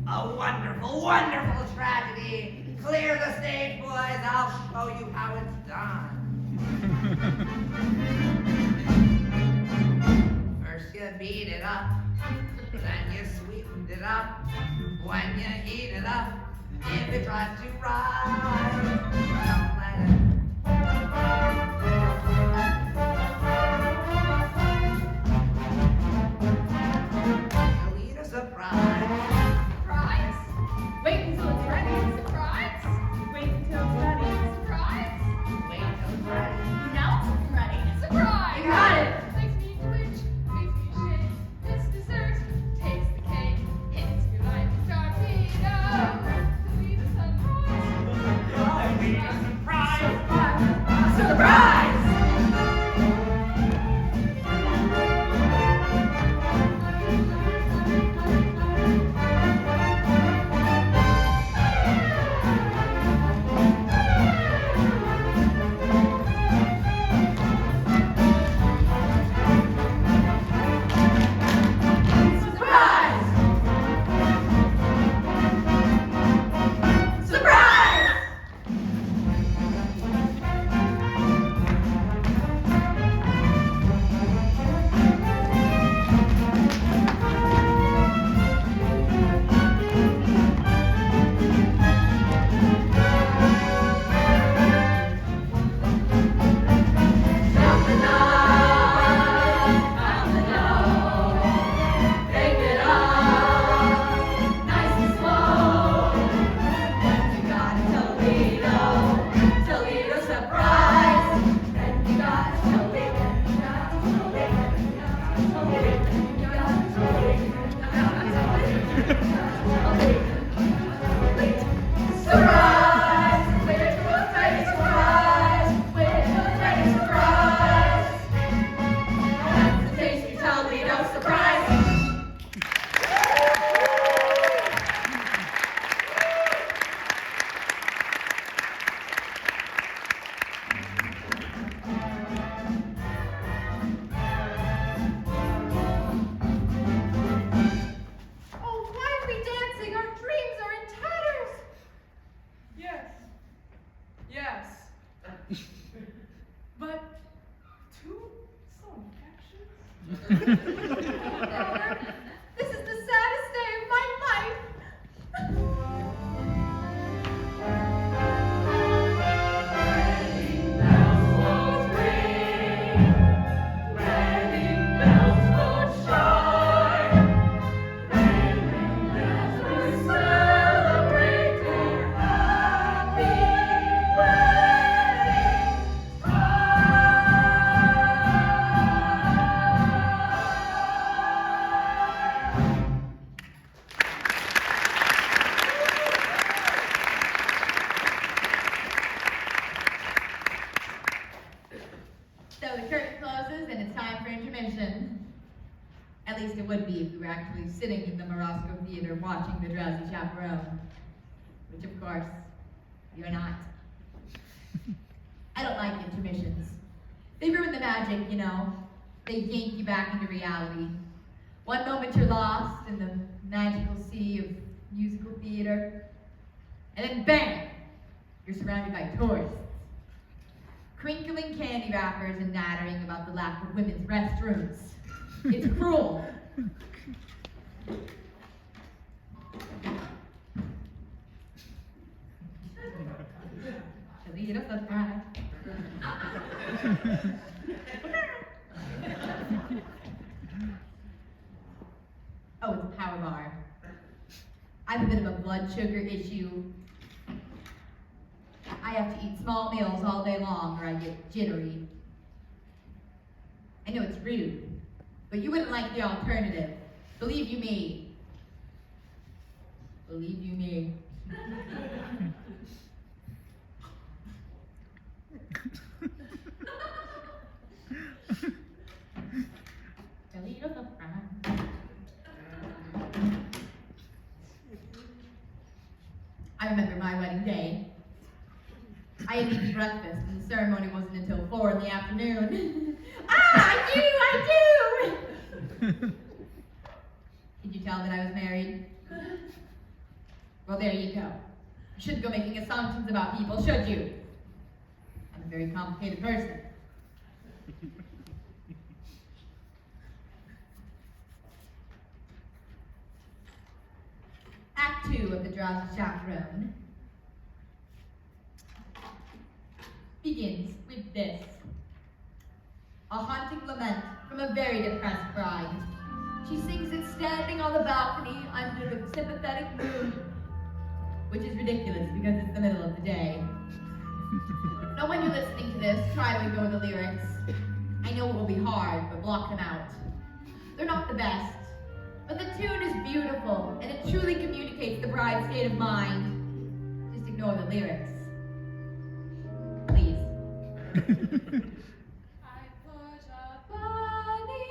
A wonderful, wonderful tragedy. Clear the stage, boys. I'll show you how it's done. First you beat it up, then you sweeten it up. When you heat it up, if it tries to rise, don't let it. Toledo surprise. Surprise? Wait until it's ready. Surprise? Wait until it's ready. Surprise? Wait till it's ready. This is the saddest day of my life. So the curtain closes and it's time for intermission. At least it would be if you were actually sitting in the Morosco Theater watching the Drowsy Chaperone. Which of course, you're not. I don't like intermissions. They ruin the magic, you know. They yank you back into reality. One moment you're lost in the magical sea of musical theater, and then bang! You're surrounded by tourists. Crinkling candy wrappers and nattering about the lack of women's restrooms. It's cruel. Oh, it's a power bar. I have a bit of a blood sugar issue. I have to eat small meals all day long or I get jittery. I know it's rude, but you wouldn't like the alternative. Believe you me. Believe you me. I remember my wedding day. I had eaten breakfast and the ceremony wasn't until 4 in the afternoon. I do! Did you tell that I was married? Well, there you go. You shouldn't go making assumptions about people, should you? I'm a very complicated person. Act 2 of the Drowsy Chaperone begins with this. A haunting lament from a very depressed bride. She sings it standing on the balcony under the sympathetic moon, which is ridiculous because it's the middle of the day. Now when you're listening to this, try to ignore the lyrics. I know it will be hard, but block them out. They're not the best, but the tune is beautiful, and it truly communicates the bride's state of mind. Just ignore the lyrics. Please. I put a bunny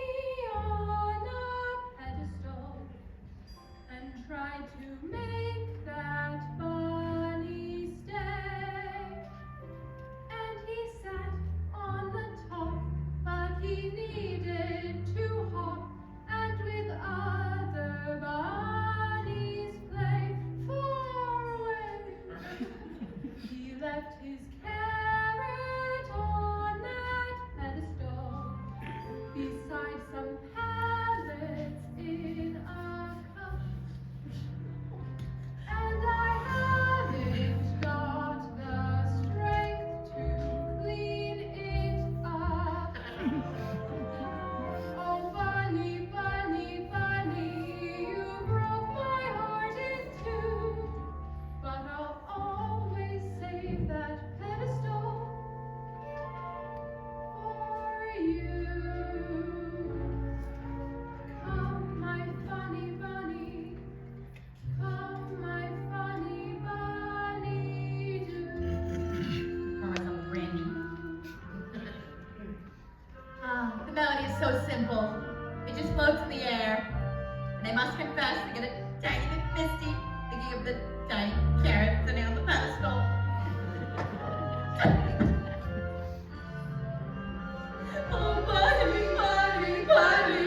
on a pedestal and tried to make that bunny stay. And he sat on the top, but he needed to hop and with other bunnies play far away. He left his carrot on that pedestal beside some pellets in a cup. And I haven't got the strength to clean it up. Oh, bunny, bunny, bunny, you broke my heart in two. But I'll always save that pedestal for you. Come, my funny bunny, come, my funny bunny, do. Pour myself brandy. The melody is so simple. It just floats in the air. And I must confess, I get a tiny bit misty thinking of the tiny carrot sitting on the pedestal. Oh, bunny, bunny, bunny,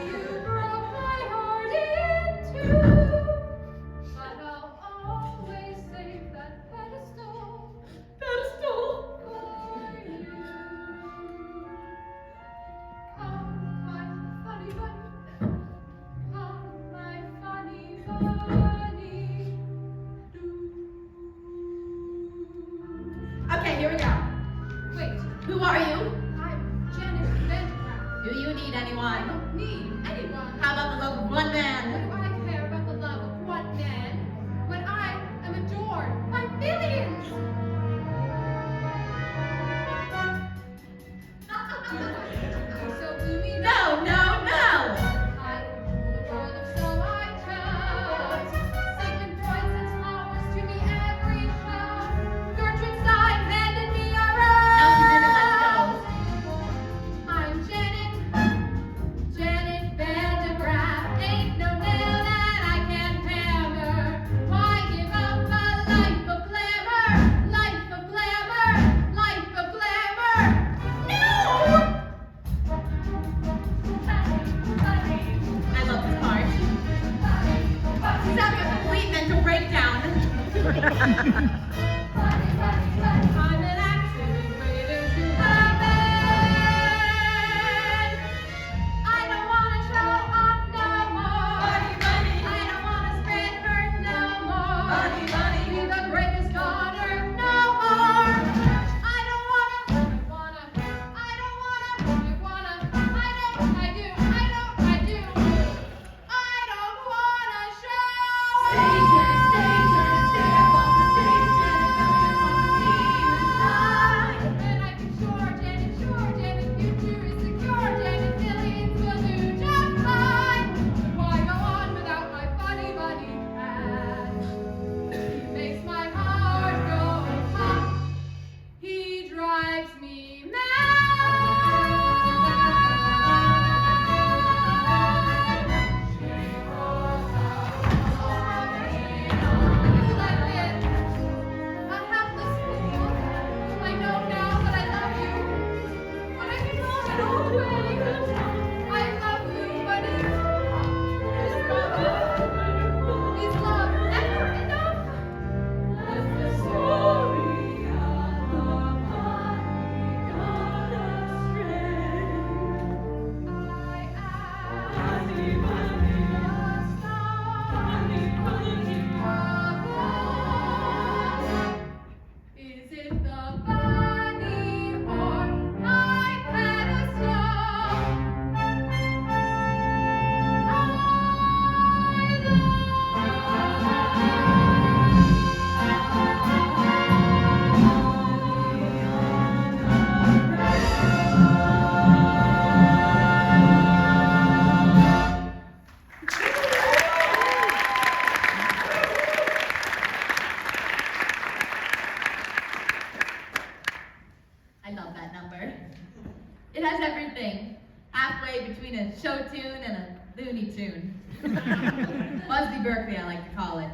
you broke my heart in two. But I'll always save that pedestal Pedestal. for you. Come, my Do you need I anyone? don't need anyone. How about the love of one What man? do I care about the love of one man when I am adored by millions? So gloomy. No, no, no! I could rule the world if so I chose. Sigmund Freud sends flowers to me every show. Gertrude Stein handed me a rose. Now you really let's go. I'm Janet Van de Graaff. Ain't no nail that I can't hammer. Why give up a life of glamour? Life of glamour, life of glamour. No! I love this part. He's having a complete mental breakdown. I'm an accident waiting to happen. I don't wanna show off no more. I don't wanna spread hurt no more. Be the greatest daughter no more. I don't wanna. I do. I don't wanna show. And I can sure, Janet, future is secure. Janet, millions will do just fine. Why go on without my funny buddy cat? He makes my heart go pop. He drives me I know now that I love you, but I can roll it all away. I love you, but is love ever enough? Is the story of the bunny gone astray? I Is it the bunny or my pedestal? I love that number. It has everything. Halfway between a show tune and a loony tune. Busby Berkeley, I like to call it.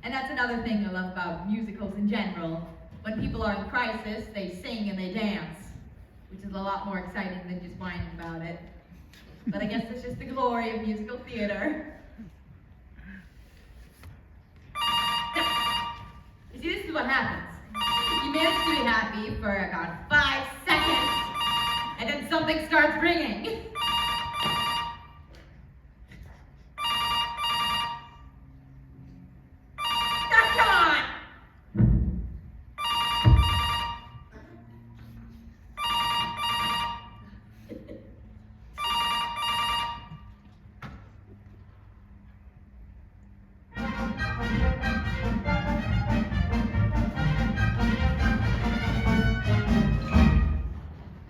And that's another thing I love about musicals in general. When people are in crisis, they sing and they dance, which is a lot more exciting than just whining about it. But I guess it's just the glory of musical theater. You see, this is what happens. You manage to be happy for about 5 seconds, and then something starts ringing. Come on!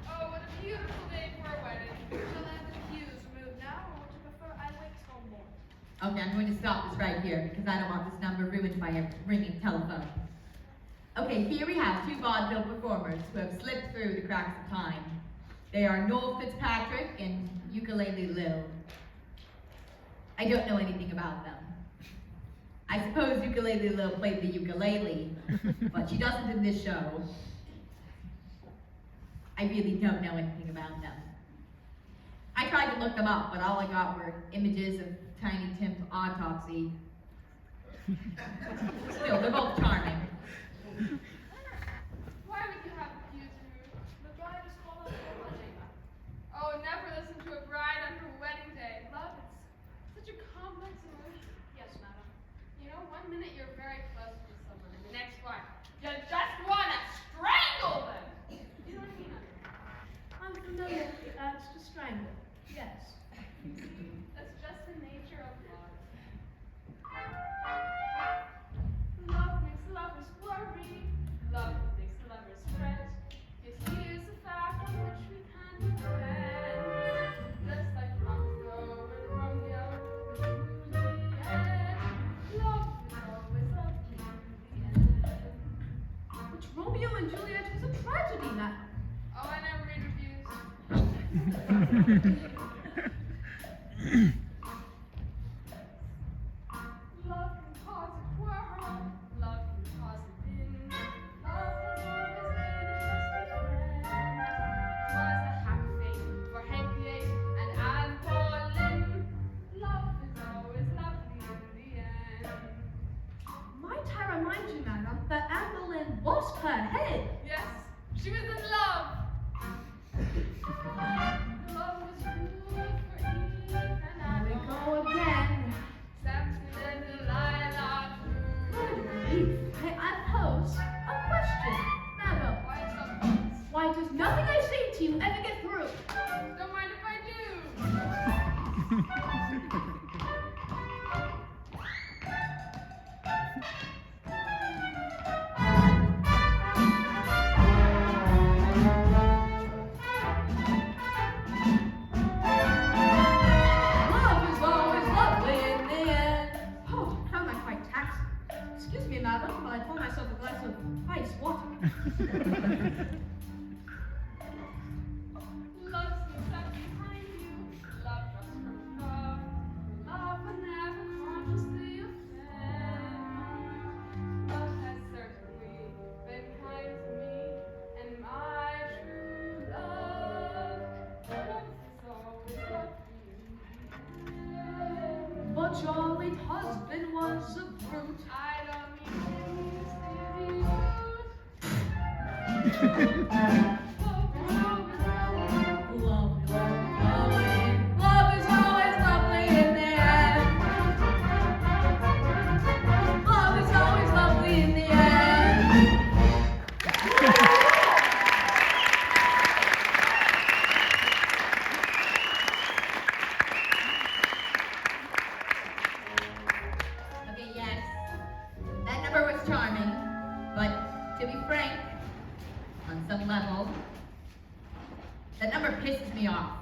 Oh, what a beautiful day for a wedding. Shall I have the pews removed now, or would you prefer I wait till morning? Okay, I'm going to stop this right here because I don't want this number ruined by a ringing telephone. Okay, here we have 2 vaudeville performers who have slipped through the cracks of time. They are Noel Fitzpatrick and Ukulele Lil. I don't know anything about them. I suppose Ukulele Lil played the ukulele, but she doesn't in this show. I really don't know anything about them. I tried to look them up, but all I got were images of Tiny Tim's autopsy. Still, they're both charming. Why would you have the pews removed? The bride is called up for wedding. Oh, never listen to a bride on her wedding day. Love is such a complex emotion. Yes, madam. You know, one minute you're very close to someone, and the next one, you just want to strangle them. You know what I mean? I'm familiar with the that's to strangle. Yes. That's just the nature of love. Love makes lovers worry. Love makes lovers fret. Yet here's a fact on which we can't depend. Just like Romeo and Romeo and Juliet. Love is always lovely in the end. But Romeo and Juliet was a tragedy, madam. Oh, I never read reviews. Love can cause a quarrel. Love can cause a din. Love has always been a trusty friend. 'Twas a happy fate for Hank VIII and Anne Boleyn. Love is always lovely in the end. Might I remind you, madam, that Anne Boleyn lost her head. Yes, she was in love. Love was good for Eve and There we Adam. go again. Samson and Delilah. Good grief. May I pose a question, madam? Why so close? Why does nothing I say to you ever get through? Don't mind if I do. Love is always lovely in the end. Oh, found that quite taxing. Excuse me, madam, while I pour myself a glass of ice water. Love sneaks up behind you. Love drops from above. Love will never consciously offend. Love has certainly been kind to me and my true love. Love is always lovely in the end. But your late husband was a brute. I don't mean to use the abuse. Love, lovely. Love is always lovely in the end. Love is always lovely in the end. Okay, yes. That number was charming, but to be frank, on some level, that number pisses me off.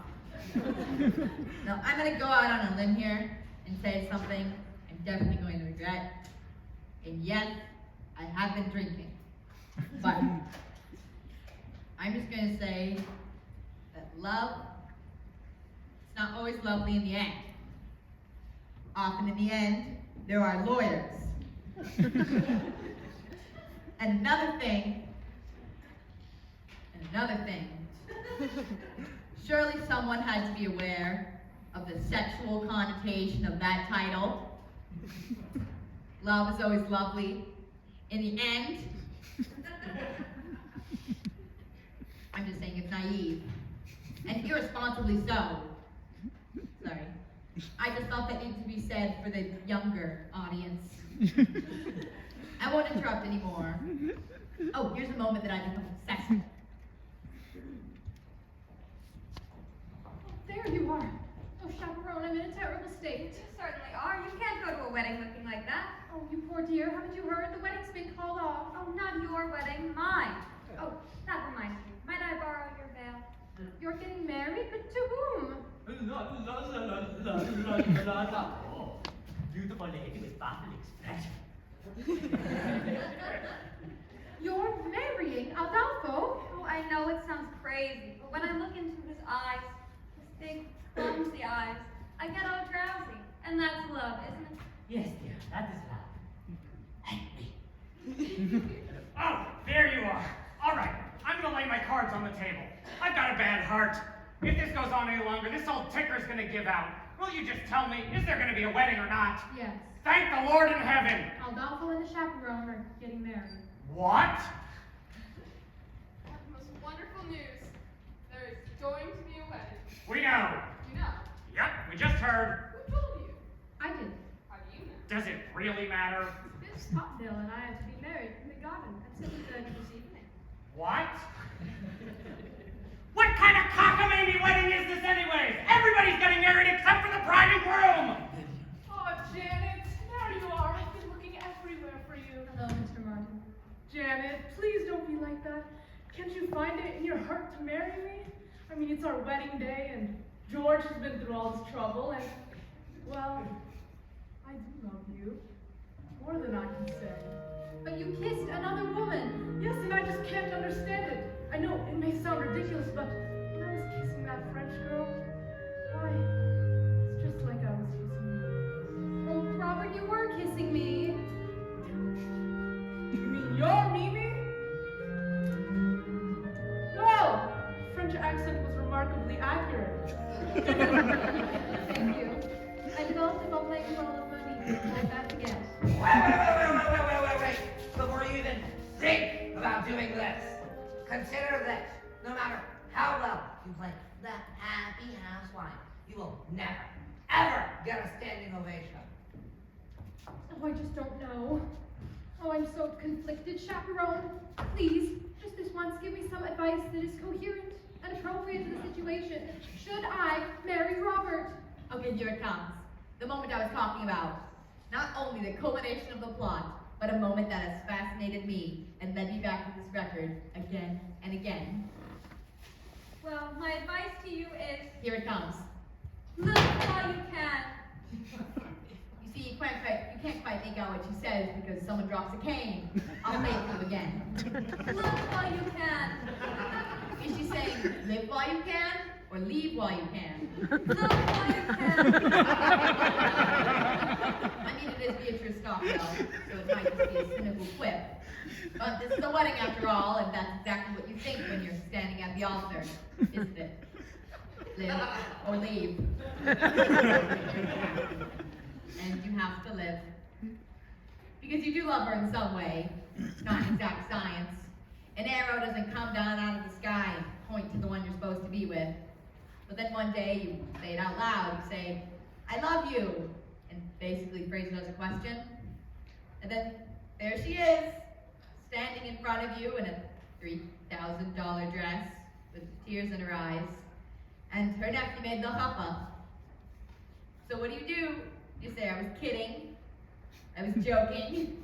Now, I'm gonna go out on a limb here and say something I'm definitely going to regret. And yes, I have been drinking. But I'm just gonna say that love, it's not always lovely in the end. Often in the end, there are lawyers. And another thing, surely someone had to be aware of the sexual connotation of that title. Love is always lovely in the end. I'm just saying it's naive. And irresponsibly so. Sorry. I just thought that needed to be said for the younger audience. I won't interrupt anymore. Oh, here's a moment that I become obsessed. There you are. Oh, chaperone, I'm in a terrible state. You certainly are. You can't go to a wedding looking like that. Oh, you poor dear, haven't you heard? The wedding's been called off. Oh, not your wedding, mine. Oh, that reminds me. Might I borrow your veil? You're getting married, but to whom? Oh, beautiful lady with baffling expression. You're marrying Adolfo? Oh, I know it sounds crazy, but when I look into his eyes, his big, clumsy eyes, I get all drowsy. And that's love, isn't it? Yes, dear, that is love. And me. Oh, there you are. All right, I'm gonna lay my cards on the table. I've got a bad heart. If this goes on any longer, this old ticker's gonna give out. Will you just tell me, is there gonna be a wedding or not? Yes. Thank the Lord in heaven. Adolfo and the chaperone are getting married. What? That's the most wonderful news. There is going to be a wedding. We know. You know. Yep, we just heard. Who told you? I did. How do you know? Does it really matter? Miss Topdale and I are to be married in the garden at 7:30 this evening. What? What kind of cockamamie wedding is find it in your heart to marry me? I mean, it's our wedding day, and George has been through all this trouble, and, well, I do love you. More than I can say. But you kissed another woman. Yes, and I just can't understand it. I know it may sound ridiculous, but when I was kissing that French girl, why, it's just like I was kissing you. Oh, Robert, you were kissing me. You mean you're Mimi? Well, French accent was remarkably accurate. Thank you. I developed a multi roll of money. Hold that again. Wait. Before you even think about doing this, consider this. No matter how well you play the happy housewife, you will never, ever get a standing ovation. Oh, I just don't know. Oh, I'm so conflicted. Chaperone, please, just this once, give me some advice that is coherent and appropriate to the situation. Should I marry Robert? Okay, here it comes. The moment I was talking about. Not only the culmination of the plot, but a moment that has fascinated me and led me back to this record again and again. Well, my advice to you is Here it comes. look while you can. You see, you can't quite make out what she says because someone drops a cane. I'll say it to you again. Look while you can. Is she saying live while you can or leave while you can? Look while you can. I mean, it is Beatrice Stockwell, so it might just be a cynical quip. But this is a wedding after all, and that's exactly what you think when you're standing at the altar, isn't it? Live or leave. And you have to live. Because you do love her in some way. It's not an exact science. An arrow doesn't come down out of the sky and point to the one you're supposed to be with. But then one day you say it out loud. You say, I love you. And basically phrase it as a question. And then there she is, standing in front of you in a $3,000 dress with tears in her eyes. And her nephew made the huppa. So what do? You say, I was kidding. I was joking.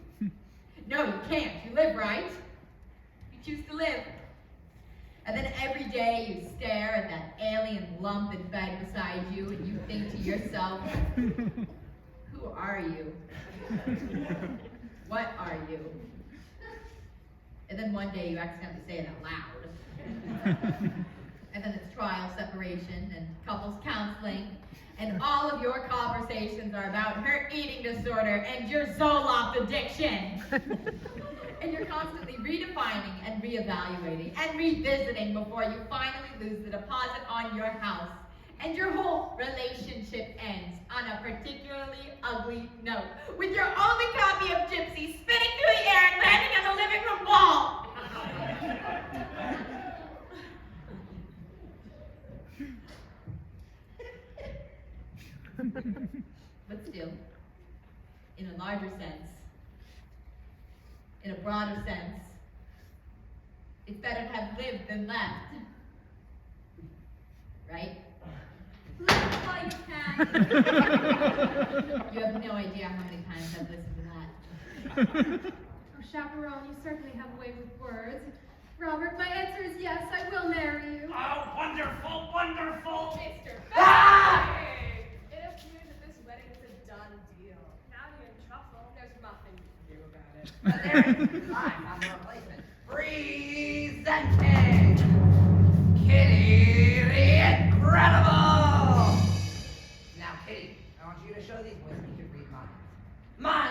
No, you can't. You live, right? You choose to live. And then every day you stare at that alien lump in bed beside you and you think to yourself, who are you? What are you? And then one day you accidentally say it out loud. And then it's trial separation and couples counseling. And all of your conversations are about her eating disorder and your Zoloft addiction. And you're constantly redefining and reevaluating and revisiting before you finally lose the deposit on your house. And your whole relationship ends on a particularly ugly note, with your only copy of Gypsy spinning through the air and landing on the living room wall. But still, in a larger sense, in a broader sense, it's better to have lived than left. Right? Look while you can. You have no idea how many times I've listened to that. Oh, Chaperone, you certainly have a way with words. Robert, my answer is yes, I will marry you. Oh, wonderful, wonderful. Mr. Ah! It appears that this wedding is a done deal. Now you're in trouble. There's nothing you can do about it. But there is time on the replacement. Presenting Kitty the Incredible! Now, Kitty, I want you to show these boys you can read minds. Mine!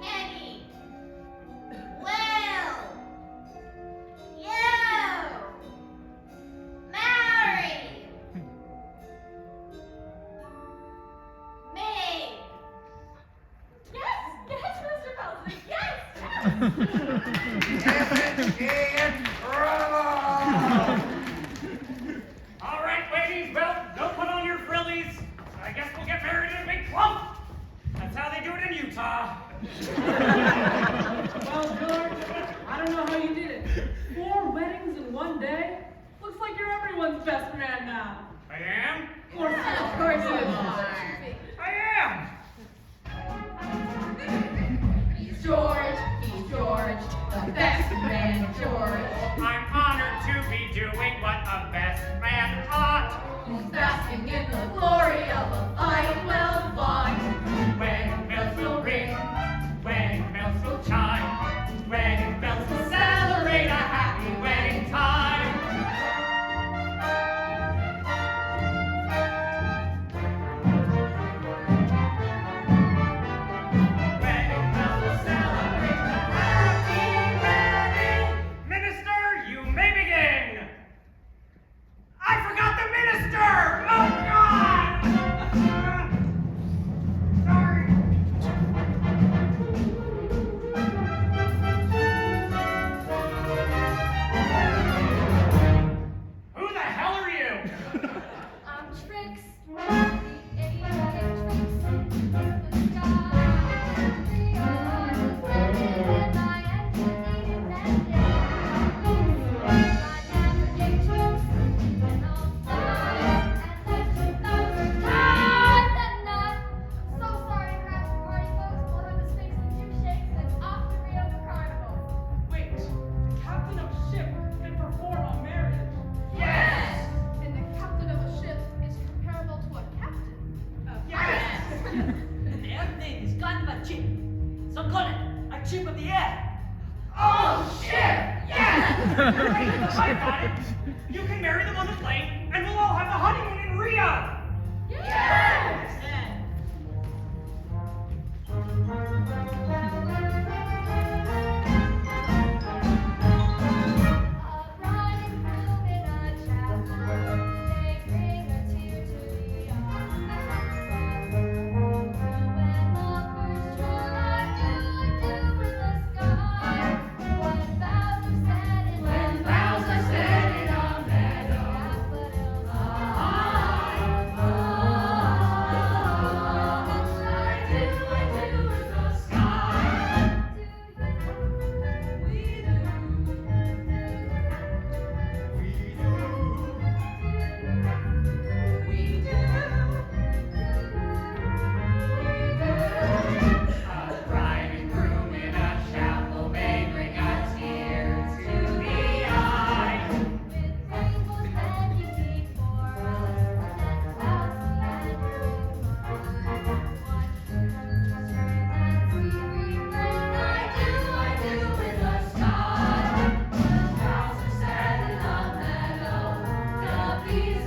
Kenny, Will, you, Mary, me. Yes, Mr. Pelton, yes! Isn't she incredible? All right, ladies, well, don't put on your frillies. I guess we'll get married in a big clump. That's how they do it in Utah. Well, George, I don't know how you did it. 4 weddings in one day? Looks like you're everyone's best man now. I am? Of course you are. I am! He's George, the best man George. I'm honored to be doing what a best man ought. He's basking in the glory of a fine well fought. Wedding bells will ring, wedding bells will chime, wedding bells will celebrate a happy wedding time. Wedding bells will celebrate a happy wedding. Minister, you may begin. I forgot the minister! Oh God! Sorry. Who the hell are you? Tricks. The idiotic tricks of the sky. We are defended by entity invented. I navigate tricks and I'll fly and let you know God that not. So sorry to crash the party, folks. We'll have the Sphinx and Jim shakes and it's off to Rio the Carnival. Wait, the captain of ship can perform a marriage. Yes! And the captain of a ship is comparable to a captain. Yes! The airplane is kind of a chip. Some call it a chip of the air. Oh shit! Yes! You're right in the pipe on it. You can marry them on the plane, and we'll all have a honeymoon in Rio. Yes! A bride and groom in a chapel, they bring a tear to the eye. When lovers try to do in the sky, when vows are said in a meadow, daffodils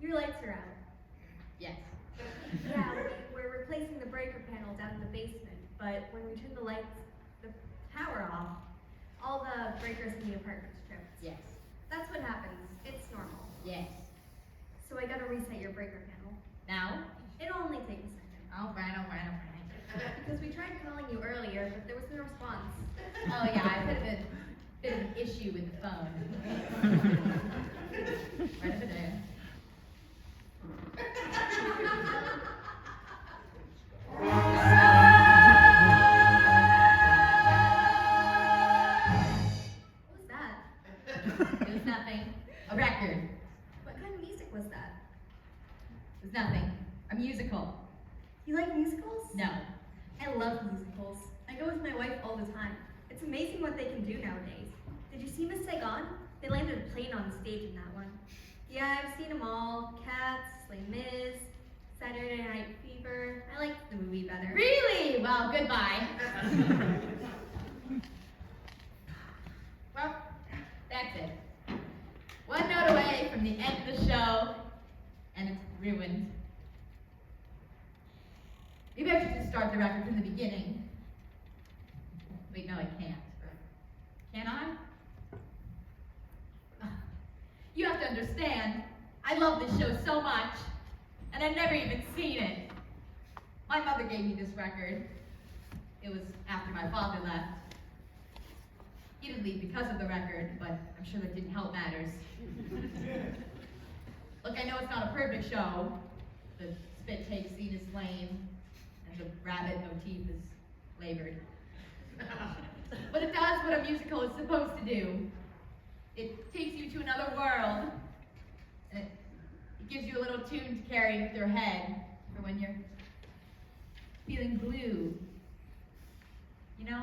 Your lights are out. Yes. Yeah, we're replacing the breaker panel down in the basement, but when we turn the power off, all the breakers in the apartment trip. Yes. That's what happens. It's normal. Yes. So I gotta reset your breaker panel. Now? It'll only take a second. All right. Because we tried calling you earlier, but there was no response. Oh yeah, I've had a bit of an issue with the phone. Right over there. What was that? It was nothing. A record. What kind of music was that? nothing. A musical. You like musicals? No. I love musicals. I go with my wife all the time. It's amazing what they can do nowadays. Did you see Miss Saigon? They landed a plane on the stage in that one. Yeah, I've seen them all. Cats, Les Mis, Saturday Night Fever. I like the movie better. Really? Well, goodbye. Well, that's it. One note away from the end of the show, and it's ruined. Maybe I should just start the record from the beginning. Wait, no, I can't. Can I? You have to understand, I love this show so much, and I've never even seen it. My mother gave me this record. It was after my father left. He didn't leave because of the record, but I'm sure that didn't help matters. Look, I know it's not a perfect show. The spit take scene is lame, and the rabbit motif is labored. But it does what a musical is supposed to do. It takes you to another world, and it gives you a little tune to carry with your head for when you're feeling blue. You know?